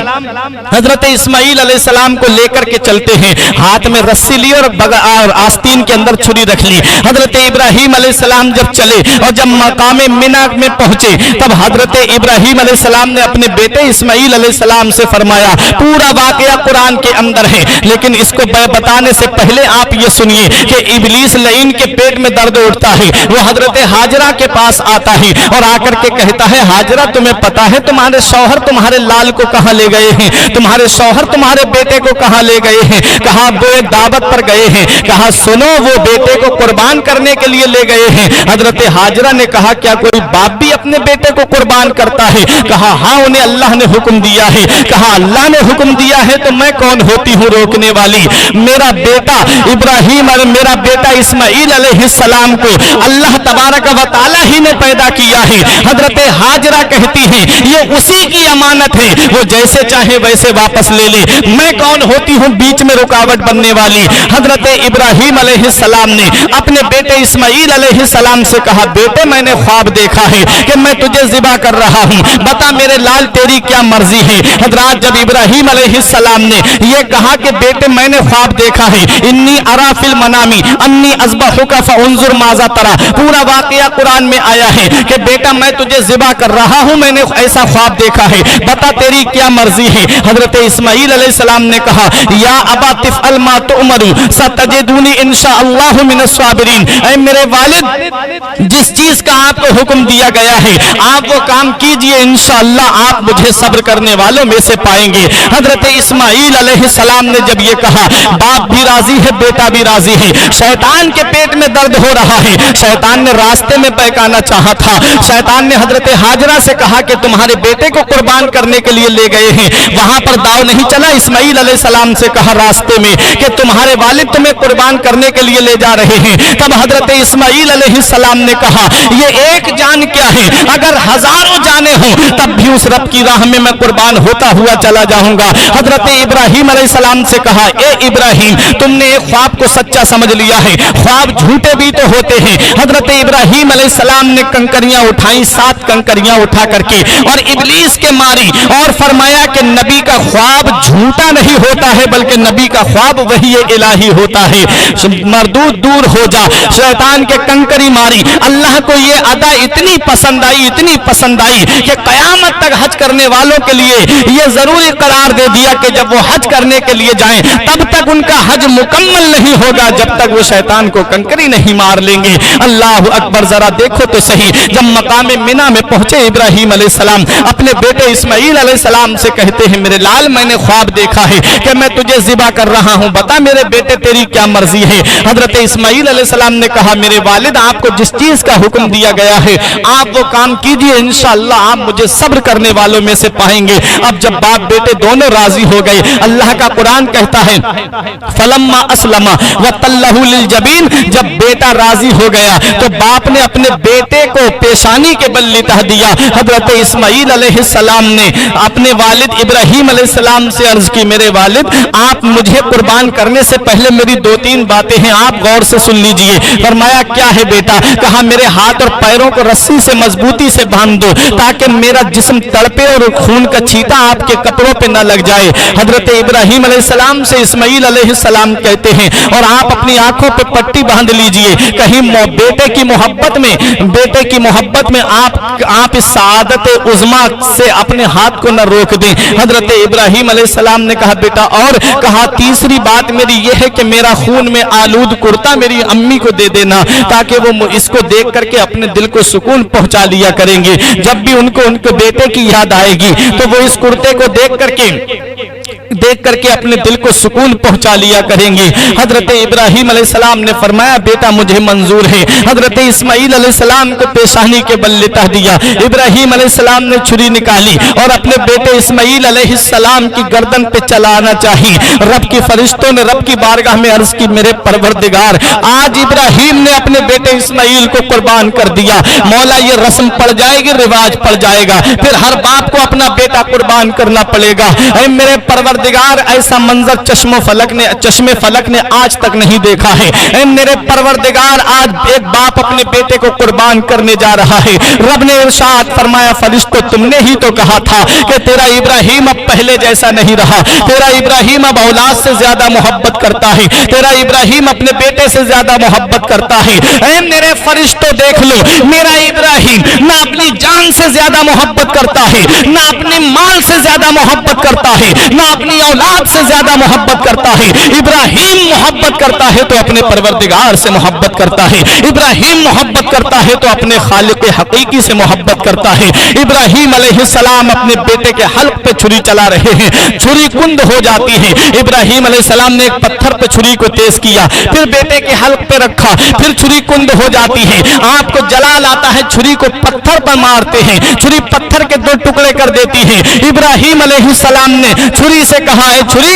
حضرت اسماعیل علیہ السلام کو لے کر کے چلتے ہیں، ہاتھ میں رسی لی اور آستین کے اندر چھری رکھ لی۔ حضرت ابراہیم علیہ السلام جب چلے اور جب مقام منا میں پہنچے تب حضرت ابراہیم علیہ السلام نے اپنے بیٹے اسماعیل علیہ السلام سے فرمایا، پورا واقعہ قرآن کے اندر ہے لیکن اس کو بتانے سے پہلے آپ یہ سنیے کہ ابلیس لعین کے پیٹ میں درد اٹھتا ہے، وہ حضرت ہاجرہ کے پاس آتا ہے اور آ کر کے کہتا ہے ہاجرہ تمہیں پتا ہے تمہارے شوہر تمہارے لال کو کہاں لے گئے ہیں، تمہارے شوہر تمہارے بیٹے کو کہاں لے گئے ہیں؟ کہا وہ ایک دعوت پر گئے ہیں۔ کہا سنو وہ بیٹے کو قربان کرنے کے لیے لے گئے ہیں۔ حضرت ہاجرہ نے کہا کیا کوئی باپ بھی اپنے بیٹے کو قربان کرتا ہے؟ کہا ہاں انہیں اللہ نے حکم دیا ہے۔ کہا اللہ نے حکم دیا ہے تو میں کون ہوتی ہوں روکنے والی؟ میرا بیٹا ابراہیم اور میرا بیٹا اسماعیل علیہ السلام کو اللہ تبارک و تعالی ہی نے پیدا کیا ہے۔ حضرت ہاجرہ کہتی ہیں یہ اسی کی امانت ہے، وہ جیسے چاہے ویسے واپس لے لے، میں کون ہوتی ہوں بیچ میں رکاوٹ بننے والی؟ حضرت ابراہیم علیہ السلام نے اپنے بیٹے اسماعیل علیہ السلام سے کہا بیٹے میں نے خواب دیکھا ہے کہ میں تجھے ذبح کر رہا ہوں، بتا میرے لال تیری کیا مرضی ہے؟ حضرات جب ابراہیم علیہ السلام نے یہ کہا کہ بیٹے میں نے خواب دیکھا ہے، انی ارا فی المنام انی اذبحک فانظر ماذا تری، پورا واقعہ قرآن میں آیا ہے کہ بیٹا میں تجھے ذبح کر رہا ہوں، میں نے ایسا خواب دیکھا ہے، بتا تیری کیا مرضی ہے؟ حضرت اسماعیل علیہ السلام نے کہا یا ابا تفعل ما تؤمر ستجدونی انشاءاللہ من الصابرین، اے میرے والد جس چیز کا آپ کو حکم دیا گیا ہے آپ وہ کام کیجئے، انشاءاللہ آپ مجھے صبر کرنے والوں میں سے پائیں گے۔ حضرت اسماعیل علیہ السلام نے جب یہ کہا باپ بھی راضی ہے بیٹا بھی راضی ہے، شیطان کے پیٹ میں درد ہو رہا ہے، شیطان نے راستے میں بہکانا چاہا تھا، شیطان نے حضرت ہاجرہ سے کہا کہ تمہارے بیٹے کو قربان کرنے کے لیے لے گئے ہیں، وہاں پر داؤ نہیں چلا۔ اسماعیل علیہ السلام سے کہا راستے میں کہ تمہارے والد تمہیں قربان کرنے کے لیے لے جا رہے ہیں، تب حضرت اسماعیل علیہ السلام نے کہا یہ ایک جان کیا ہے، اگر ہزاروں جانیں ہوں تب بھی اس رب کی راہ میں قربان ہوتا ہوا چلا جاؤں گا۔ حضرت ابراہیم علیہ السلام سے کہا اے ابراہیم تم نے ایک خواب کو سچا سمجھ لیا ہے، خواب جھوٹے بھی تو ہوتے ہیں۔ حضرت ابراہیم علیہ السلام نے کنکریاں اٹھائیں، 7 کنکریاں اٹھا کر کے اور ابلیس کے ماری اور فرمایا کہ نبی کا خواب جھوٹا نہیں ہوتا ہے بلکہ نبی کا خواب وحی الہی ہوتا ہے، مردود دور ہو جا۔ شیطان کے کنکری ماری، اللہ کو یہ ادا اتنی پسند آئی، اتنی پسند آئی کہ قیامت تک حج کرنے والوں کے لیے یہ ضروری قرار دے دیا کہ جب وہ حج کرنے کے لیے جائیں تب تک ان کا حج مکمل نہیں ہوگا جب تک وہ شیطان کو کنکری نہیں مار لیں گے۔ اللہ اکبر، ذرا دیکھو تو صحیح، جب مقام منا میں پہنچے ابراہیم علیہ السلام اپنے بیٹے اسماعیل علیہ السلام سے کہتے ہیں میرے لال میں نے خواب دیکھا ہے کہ میں تجھے ذبح کر رہا ہوں، بتا میرے بیٹے تیری کیا مرضی ہے؟ حضرت اسماعیل علیہ السلام نے کہا میرے والد آپ کو جس چیز کا حکم دیا گیا ہے آپ وہ کام کیجئے، انشاءاللہ آپ مجھے صبر کرنے والوں میں سے پائیں گے۔ اب جب باپ بیٹے دونوں راضی ہو گئے، اللہ کا قرآن کہتا ہے فلما اسلم وتلہ للجبین، جب بیٹا راضی ہو گیا تو باپ نے اپنے بیٹے بیٹے کو پیشانی کے بل لٹا دیا۔ حضرت اسماعیل علیہ السلام نے اپنے والد ابراہیم علیہ السلام سے عرض کی، میرے والد آپ مجھے قربان کرنے سے پہلے میری 2-3 باتیں ہیں، آپ غور سے سن لیجئے۔ فرمایا کیا ہے بیٹا؟ کہا میرے ہاتھ اور پیروں کو رسی سے مضبوطی سے باندھ دو تاکہ میرا جسم تڑپے اور خون کا چھینٹا آپ کے کپڑوں پہ نہ لگ جائے۔ حضرت ابراہیم علیہ السلام سے اسماعیل علیہ السلام کہتے ہیں اور آپ اپنی آنکھوں پہ پٹی باندھ لیجئے، کہیں بیٹے کی محبت میں آپ اس سعادت عظما سے اپنے ہاتھ کو نہ روک دیں۔ حضرت ابراہیم علیہ السلام نے کہا بیٹا اور؟ کہا تیسری بات میری یہ ہے کہ میرا خون میں آلود کرتا میری امی کو دے دینا تاکہ وہ اس کو دیکھ کر کے اپنے دل کو سکون پہنچا لیا کریں گے، جب بھی ان کو بیٹے کی یاد آئے گی تو وہ اس کرتے کو دیکھ کر کے اپنے دل کو سکون پہنچا لیا کریں گے۔ حضرت ابراہیم علیہ السلام نے فرمایا بیٹا مجھے منظور ہے۔ حضرت اسماعیل علیہ السلام کو پیشانی کے بل لٹا دیا۔ ابراہیم علیہ السلام نے چھری نکالی اور اپنے بیٹے اسماعیل علیہ السلام کی گردن پہ چلانا چاہی۔ رب کی فرشتوں نے رب کی بارگاہ میں عرض کی، میرے پروردگار آج ابراہیم نے اپنے بیٹے اسماعیل کو قربان کر دیا، مولا یہ رسم پڑ جائے گی، رواج پڑ جائے گا، پھر ہر باپ کو اپنا بیٹا قربان کرنا پڑے گا۔ اے میرے پروردگار ایسا منظر چشم فلک نے آج تک نہیں دیکھا ہے۔ اے میرے پروردگار آج ایک باپ اپنے بیٹے کو قربان کرنے جا رہا ہے۔ رب نے ارشاد فرمایا فرشتوں تم نے ہی تو کہا تھا کہ تیرا ابراہیم اب پہلے جیسا نہیں رہا، تیرا ابراہیم اب اولاد سے زیادہ محبت کرتا ہے، تیرا ابراہیم اپنے بیٹے سے زیادہ محبت کرتا ہے۔ اے میرے فرشتوں دیکھ لو، میرا ابراہیم نہ اپنی جان سے زیادہ محبت کرتا ہے، نہ اپنے مال سے زیادہ محبت کرتا ہے، نہ اپنی اولاد سے زیادہ محبت کرتا ہے۔ ابراہیم محبت کرتا ہے تو اپنے پروردگار سے محبت کرتا ہے، ابراہیم محبت کرتا ہے تو اپنے خالق حقیقی سے محبت کرتا ہے۔ ابراہیم علیہ السلام اپنے بیٹے کے حلق پہ چھری چلا رہے ہیں، چھری کند ہو جاتی ہے۔ ابراہیم علیہ السلام نے ایک پتھر پہ چھری کو تیز کیا، پھر بیٹے کے حلق پہ رکھا، پھر چھری کند ہو جاتی ہے۔ آپ کو جلال آتا ہے، چھری کو پتھر پر مارتے ہیں، چھری پتھر کے 2 ٹکڑے کر دیتی ہے۔ ابراہیم علیہ السلام نے چھری سے کہا ہے چھری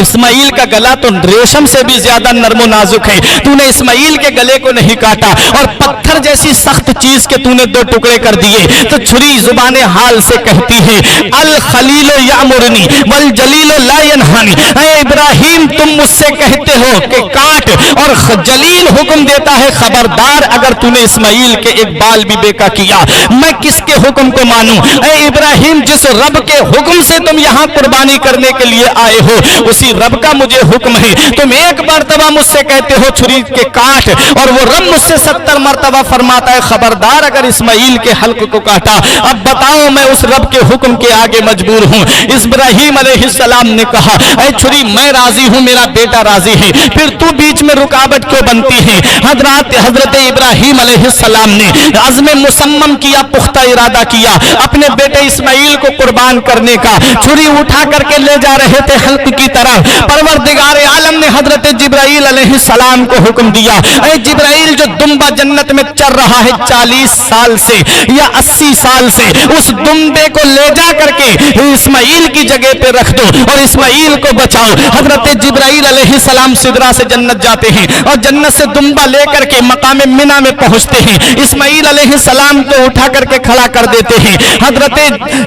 اسماعیل کا گلا تو ریشم سے بھی زیادہ نرم و نازک ہے، تو نے اسماعیل کے گلے کو نہیں کاٹا اور پتھر جیسی سخت چیز کے تو نے 2 ٹکڑے کر دیے۔ تو چھری زبان حال سے کہتی ہے الخلیل یامرنی والجلیل لا ینہانی، اے ابراہیم تم مجھ سے کہتے ہو کہ کاٹ اور جلیل حکم دیتا ہے خبردار اگر تو نے اسماعیل کے ایک بال بھی بیکا کیا میں کس کے حکم کو مانوں؟ اے ابراہیم جس رب کے حکم سے تم یہاں قربانی کرنے کے لیے آئے ہو اسی رب کا مجھے حکم ہے، تم ایک مرتبہ مجھ سے کہتے ہو چھری کے کاٹ اور وہ رب مجھ سے 70 مرتبہ فرماتا ہے خبردار اگر اسماعیل کے حلق کو کاٹا۔ اب بتاؤ میں اس رب کے حکم کے آگے مجبور ہوں۔ ابراہیم علیہ السلام نے کہا اے چھری میں راضی ہوں، میرا بیٹا راضی ہے، پھر تو بیچ میں رکاوٹ کیوں بنتی ہے؟ حضرت ابراہیم علیہ السلام نے عزم مصمم کیا، پختہ ارادہ کیا اپنے بیٹے اسماعیل کو قربان کرنے کا۔ چھری اٹھا کر کے لے جا رہے تھے حلق کی طرف، پروردگار عالم نے حضرت جبرائیل علیہ السلام کو حکم دیا اے جبرائیل جو دمبا جنت میں چر رہا ہے 40 سال سے یا 80 سال سے، اس دمبے کو لے جا کر کے اسماعیل کی جگہ پہ رکھ دو اور اسماعیل کو بچاؤ۔ حضرت جبرائیل علیہ السلام سدرہ سے جنت جاتے ہیں اور جنت سے دمبا لے کر کے مقام منی میں پہنچتے ہیں، اسماعیل علیہ السلام کو اٹھا کر کے کھڑا کر دیتے ہیں۔ حضرت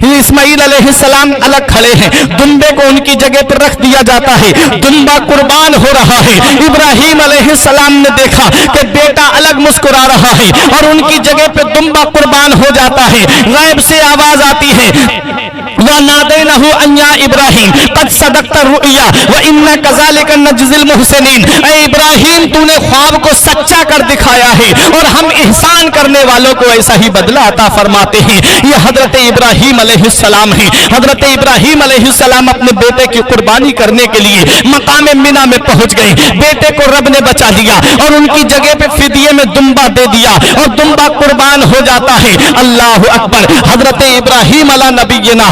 اسماعیل علیہ السلام الگ کھڑے ہیں، دمبے کو ان کی جگہ پر رکھ دیا جاتا ہے، دمبا قربان ہو رہا ہے۔ ابراہیم علیہ السلام نے دیکھا کہ بیٹا الگ مسکرا رہا ہے اور ان کی جگہ پہ دمبا قربان ہو جاتا ہے۔ غیب سے آواز آتی ہے وَنَادَيْنَهُ أَن يَا إِبْرَاهِيمُ قَدْ صَدَقْتَ الرُّؤْيَا وَإِنَّا كَذَلِكَ نَجْزِي الْمُحْسِنِينَ، اے ابراہیم تو نے خواب کو سچا کر دکھایا ہے اور ہم احسان کرنے والوں کو ایسا ہی بدلہ عطا فرماتے ہیں۔ یہ حضرت ابراہیم علیہ السلام ہیں۔ حضرت ابراہیم علیہ السلام اپنے بیٹے کی قربانی کرنے کے لیے مقام منی میں پہنچ گئے، بیٹے کو رب نے بچا لیا اور ان کی جگہ پہ فدیے میں دمبا دے دیا اور دمبا قربان ہو جاتا ہے۔ اللہ اکبر۔ حضرت ابراہیم علی نبینا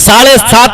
7.5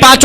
5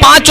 5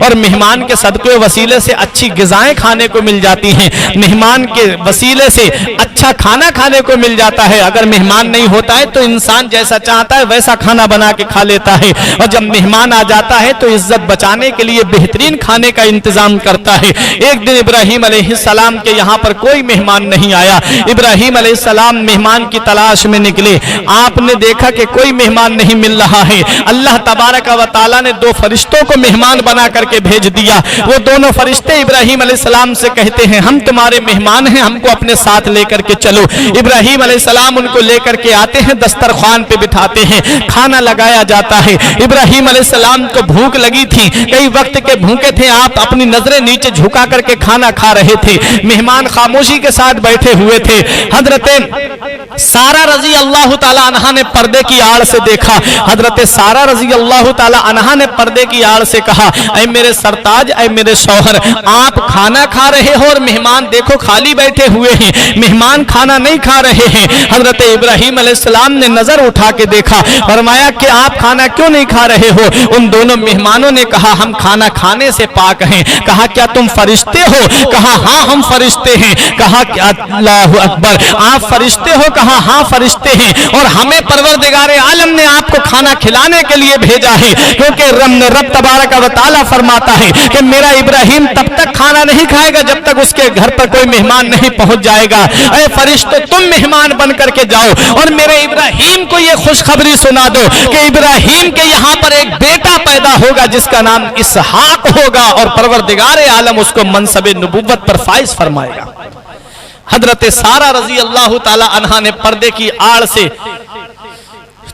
اور مہمان کے صدقے وسیلے سے اچھی غذائیں کھانے کو مل جاتی ہیں، مہمان کے وسیلے سے اچھا کھانا کھانے کو مل جاتا ہے۔ اگر مہمان نہیں ہوتا ہے تو انسان جیسا چاہتا ہے ویسا کھانا بنا کے کھا لیتا ہے، اور جب مہمان آ جاتا ہے تو عزت بچانے کے لیے بہترین کھانے کا انتظام کرتا ہے۔ ایک دن ابراہیم علیہ السلام کے یہاں پر کوئی مہمان نہیں آیا، ابراہیم علیہ السلام مہمان کی تلاش میں نکلے، آپ نے دیکھا کہ کوئی مہمان نہیں مل رہا ہے، اللہ تبارک و تعالیٰ نے دو فرشتوں کو مہمان بنا کر کے بھیج دیا۔ وہ دونوں فرشتے ابراہیم علیہ السلام سے کہتے ہیں ہم تمہارے مہمان ہیں، ہم کو اپنے ساتھ لے کر کے چلو۔ ابراہیم علیہ السلام ان کو لے کر کے آتے ہیں، دسترخوان پہ بٹھاتے ہیں، کھانا لگایا جاتا ہے۔ ابراہیم علیہ السلام کو بھوک لگی تھی، کئی وقت کے بھوکے تھے، آپ اپنی نظریں نیچے جھکا کر کے کھانا کھا رہے تھے، مہمان خاموشی کے ساتھ بیٹھے ہوئے تھے۔ حضرت سارہ رضی اللہ تعالی عنہا نے پردے کی آڑ سے دیکھا، حضرت سارہ رضی اللہ تعالی عنہا نے پردے کی آڑ سے کہا اے میرے سرتاج، اے میرے شوہر، آپ کھانا کھا رہے ہو اور مہمان دیکھو خالی بیٹھے ہوئے ہیں، مہمان کھانا نہیں کھا رہے ہیں۔ حضرت ابراہیم علیہ السلام نے نظر اٹھا کے دیکھا، فرمایا کہ آپ کھانا کیوں نہیں کھا رہے ہو؟ ان دونوں مہمانوں نے کہا ہم کھانا کھانے سے پاک ہیں۔ کہا کیا تم فرشتے ہو؟ کہا ہاں ہم فرشتے ہیں۔ کہا کہ اللہ اکبر، آپ فرشتے ہو؟ کہا ہاں فرشتے ہیں، اور ہمیں پروردگار عالم نے آپ کو کھانا کھلانے کے لیے بھیجا ہے، کیونکہ رب تبارک و تعالیٰ فرماتا ہے کہ میرا ابراہیم تب تک کھانا نہیں کھائے گا جب تک اس کے گھر پر کوئی مہمان نہیں پہنچ جائے گا۔ اے فرشتوں تم مہمان بن کر کے جاؤ اور میرے ابراہیم کو یہ خوشخبری سنا دو کہ ابراہیم کے یہاں پر ایک بیٹا پیدا ہوگا جس کا نام اسحاق ہوگا، اور پروردگار عالم اس کو منصب نبوت پر فائز فرمائے گا۔ حضرت سارہ رضی اللہ تعالی عنہا نے پردے کی آڑ سے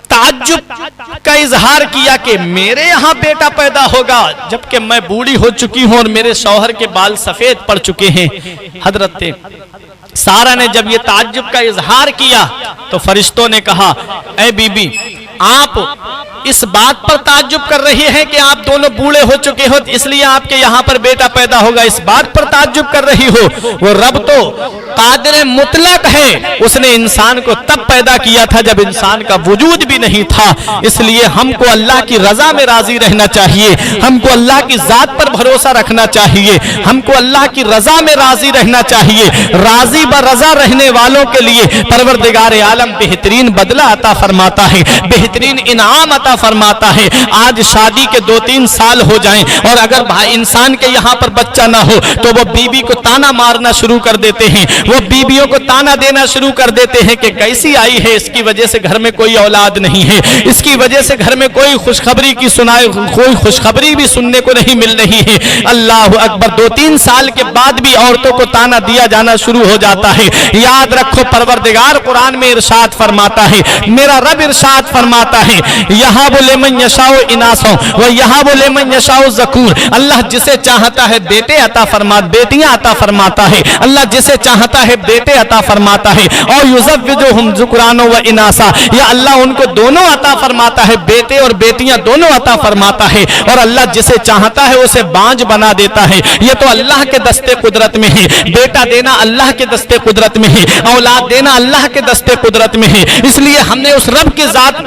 تعجب کا اظہار کیا کہ میرے یہاں بیٹا پیدا ہوگا جبکہ میں بوڑھی ہو چکی ہوں اور میرے شوہر کے بال سفید پڑ چکے ہیں۔ حضرت سارہ نے جب یہ تعجب کا اظہار کیا تو فرشتوں نے کہا اے بی بی، آپ اس بات پر تعجب کر رہی ہیں کہ آپ دونوں بوڑھے ہو چکے ہو اس لیے آپ کے یہاں پر بیٹا پیدا ہوگا، اس بات پر تعجب کر رہی ہو؟ وہ رب تو قادر مطلق ہے، اس نے انسان کو تب پیدا کیا تھا جب انسان کا وجود بھی نہیں تھا، اس لیے ہم کو اللہ کی رضا میں راضی رہنا چاہیے، ہم کو اللہ کی ذات پر بھروسہ رکھنا چاہیے، ہم کو اللہ کی رضا میں راضی رہنا چاہیے۔ راضی برضا رہنے والوں کے لیے پروردگار عالم بہترین بدلہ عطا فرماتا ہے، بہترین انعام عطا فرماتا ہے۔ آج شادی کے 2-3 سال ہو جائیں اور اگر بھائی انسان کے یہاں پر بچہ نہ ہو تو وہ بیوی کو تانا مارنا شروع کر دیتے ہیں، وہ بیویوں کو تانا دینا شروع کر دیتے ہیں کہ کیسی آئی ہے، اس کی وجہ سے گھر میں کوئی اولاد نہیں ہے، اس کی وجہ سے گھر میں کوئی خوشخبری کی کوئی خوشخبری بھی سننے کو نہیں مل رہی ہے۔ اللہ اکبر، 2-3 سال کے بعد بھی عورتوں کو تانا دیا جانا شروع ہو جاتا ہے۔ یاد رکھو پروردگار قرآن میں ارشاد فرماتا ہے، میرا رب ارشاد فرماتا ہے یہاں بولے من یشاء اناسوں و یہاں بولے من یشاء ذکور، اللہ جسے چاہتا ہے بیٹے عطا بیٹیاں عطا فرماتا ہے، اللہ جسے چاہتا ہے بیٹے عطا فرماتا ہے، اور یزوجہم ذکرانا و اناسا، یا اللہ ان کو دونوں عطا فرماتا ہے، بیٹے اور بیٹیاں دونوں عطا فرماتا ہے، اور اللہ جسے چاہتا ہے اسے بانج بنا دیتا ہے۔ یہ تو اللہ کے دستے قدرت میں ہے، بیٹا دینا اللہ کے دستے قدرت میں ہے، اولاد دینا اللہ کے دستے قدرت میں ہے، اس لیے ہم نے اس رب کی ذات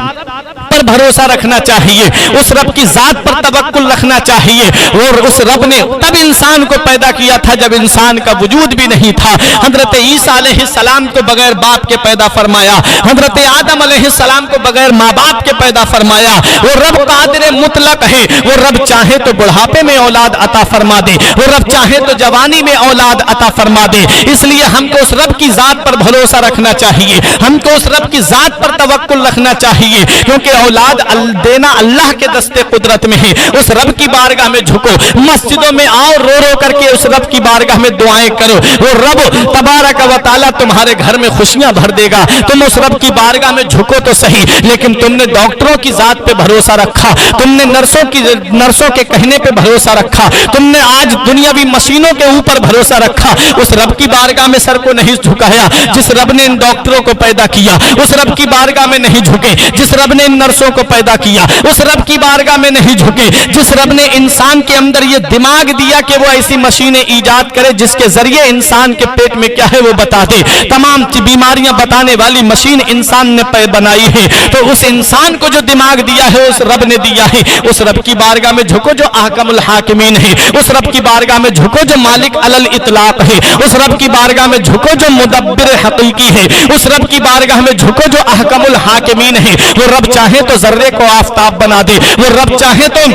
پر بھروسہ رکھنا چاہیے، اس رب کی ذات پر توکل رکھنا چاہیے، اور اس رب نے تب انسان کو پیدا کیا تھا جب انسان کا وجود بھی نہیں تھا۔ حضرت عیسیٰ علیہ السلام کو بغیر باپ کے پیدا فرمایا، حضرت آدم علیہ السلام کو بغیر ماں باپ کے پیدا فرمایا۔ وہ رب قادر مطلق ہے، وہ رب چاہے تو بڑھاپے میں اولاد عطا فرما دے، وہ رب چاہے تو جوانی میں اولاد عطا فرما دے، اس لیے ہم کو اس رب کی ذات پر بھروسہ رکھنا چاہیے، ہم کو اس رب کی ذات پر توکل رکھنا چاہیے، کیونکہ اولاد دینا اللہ کے دستے قدرت میں ہے۔ اس رب کی بارگاہ میں جھکو، مسجدوں میں آؤ، رو رو کر کے اس رب کی بارگاہ میں دعائیں کرو، وہ رب تبارک و تعالیٰ تمہارے گھر میں خوشیاں بھر دے گا۔ تم اس رب کی بارگاہ میں جھکو تو صحیح، لیکن تم نے ڈاکٹروں کی ذات پہ بھروسہ رکھا، تم نے نرسوں کے کہنے پہ بھروسہ رکھا، تم نے آج دنیاوی مشینوں کے اوپر بھروسہ رکھا، اس رب کی بارگاہ میں سر کو نہیں جھکایا جس رب نے ان ڈاکٹروں کو پیدا کیا، اس رب کی بارگاہ میں نہیں جھکے جس رب نے ان نرسوں کو پیدا پیدا کیا اس رب کی بارگاہ میں نہیں جھکے جس رب نے انسان کے اندر یہ دماغ دیا کہ وہ ایسی مشینیں ایجاد کرے جس کے ذریعے انسان کے پیٹ میں کیا ہے وہ بتا دے، تمام بیماریاں بتانے والی مشین انسان نے بنائی ہے، تو اس انسان کو جو دماغ دیا ہے اس رب نے دیا ہے، اس رب کی بارگاہ میں جھکو جو احکم الحاکمین ہے، اس رب کی بارگاہ میں جھکو جو مالک علی الاطلاق ہے، اس رب کی بارگاہ میں جھکو جو مدبر حقیقی ہے، اس رب کی بارگاہ میں جھکو جو احکم الحاکمین ہے۔ وہ رب چاہے تو ذرے کو آفتاب بنا دے، وہ رب چاہے تو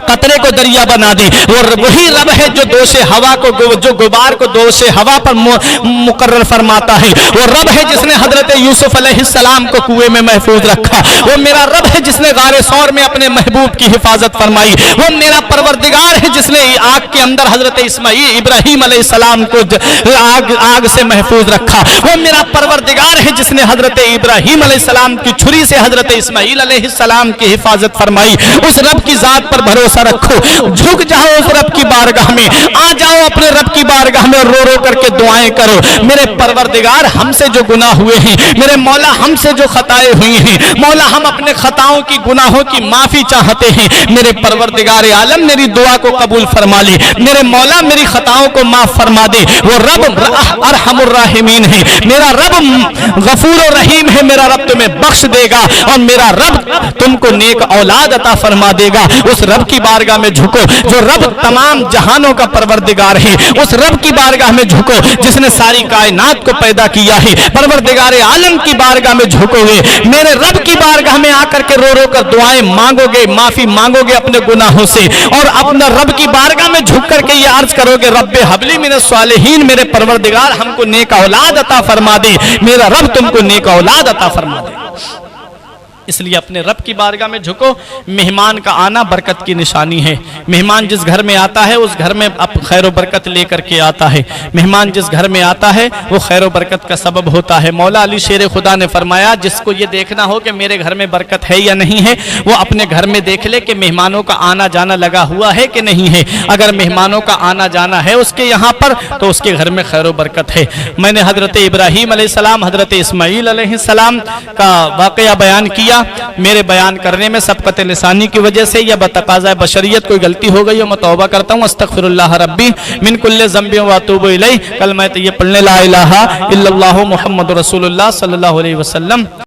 قطرے کو دریا بنا دے، وہ وہی رب ہے جو دوش ہوا کو جو غبار کو دوش ہوا پر مقرر فرماتا ہے، وہ رب ہے جس نے حضرت یوسف علیہ السلام کو کنویں میں محفوظ رکھا، وہ میرا رب ہے جس نے غار ثور میں اپنے محبوب کی حفاظت فرمائی، وہ میرا پروردگار ہے جس نے آگ کے اندر حضرت اسماعیل ابراہیم علیہ السلام کو آگ سے محفوظ رکھا، وہ میرا پروردگار ہے جس نے حضرت ابراہیم علیہ السلام کی چھری سے حضرت اسماعیل علیہ السلام کی حفاظت فرمائی۔ اس رب کی ذات پر بھروسہ رکھو، جھک جاؤ اس رب کی بارگاہ میں، آ جاؤ اپنے رب کی بارگاہ میں، رو رو کر کے دعائیں کرو، میرے پروردگار ہم سے جو گناہ ہوئے ہیں، میرے مولا ہم سے جو خطائیں ہوئی ہیں، مولا ہم اپنے خطاؤں کی گناہوں کی معافی چاہتے ہیں، میرے پروردگار عالم میری دعا کو قبول فرما لے، میرے مولا میری خطاؤں کو معاف فرما دے۔ وہ رب ارحم الراحمین ہے، میرا رب غفور و رحیم ہے، میرا رب تمہیں بخش دے گا اور میرا رب تم کو نیک اولاد عطا فرما دے گا۔ اس رب کی بارگاہ میں جھکو جو رب تمام جہانوں کا پروردگار ہے، اس رب کی بارگاہ میں جھکو جس نے ساری کائنات کو پیدا کیا ہے، پروردگار عالم کی بارگاہ میں جھکو گے، میرے رب کی بارگاہ میں آ کر کے رو رو کر دعائیں مانگو گے، معافی مانگو گے اپنے گناہوں سے، اور اپنا رب کی بارگاہ میں جھک کر کے یہ عرض کرو گے رب حبلی من الصالحین، میرے پروردگار ہم کو نیک اولاد عطا فرما دے، میرا رب تم کو نیک اولاد عطا فرما دے۔ اس لیے اپنے رب کی بارگاہ میں جھکو۔ مہمان کا آنا برکت کی نشانی ہے، مہمان جس گھر میں آتا ہے اس گھر میں خیر و برکت لے کر کے آتا ہے، مہمان جس گھر میں آتا ہے وہ خیر و برکت کا سبب ہوتا ہے۔ مولا علی شیر خدا نے فرمایا جس کو یہ دیکھنا ہو کہ میرے گھر میں برکت ہے یا نہیں ہے، وہ اپنے گھر میں دیکھ لے کہ مہمانوں کا آنا جانا لگا ہوا ہے کہ نہیں ہے، اگر مہمانوں کا آنا جانا ہے اس کے یہاں پر تو اس کے گھر میں خیر و برکت ہے۔ میں نے حضرت ابراہیم علیہ السلام، حضرت اسماعیل علیہ السلام کا واقعہ بیان کیا، میرے بیان کرنے میں سبقت لسانی کی وجہ سے یا بتقاضۂ بشریت کوئی غلطی ہو گئی ہو، میں توبہ کرتا ہوں، استغفر اللہ ربی من کل ذنب و اتوب الیہ۔ کلمہ طیب پڑھنے لا الہ الا اللہ محمد رسول اللہ صلی اللہ علیہ وسلم۔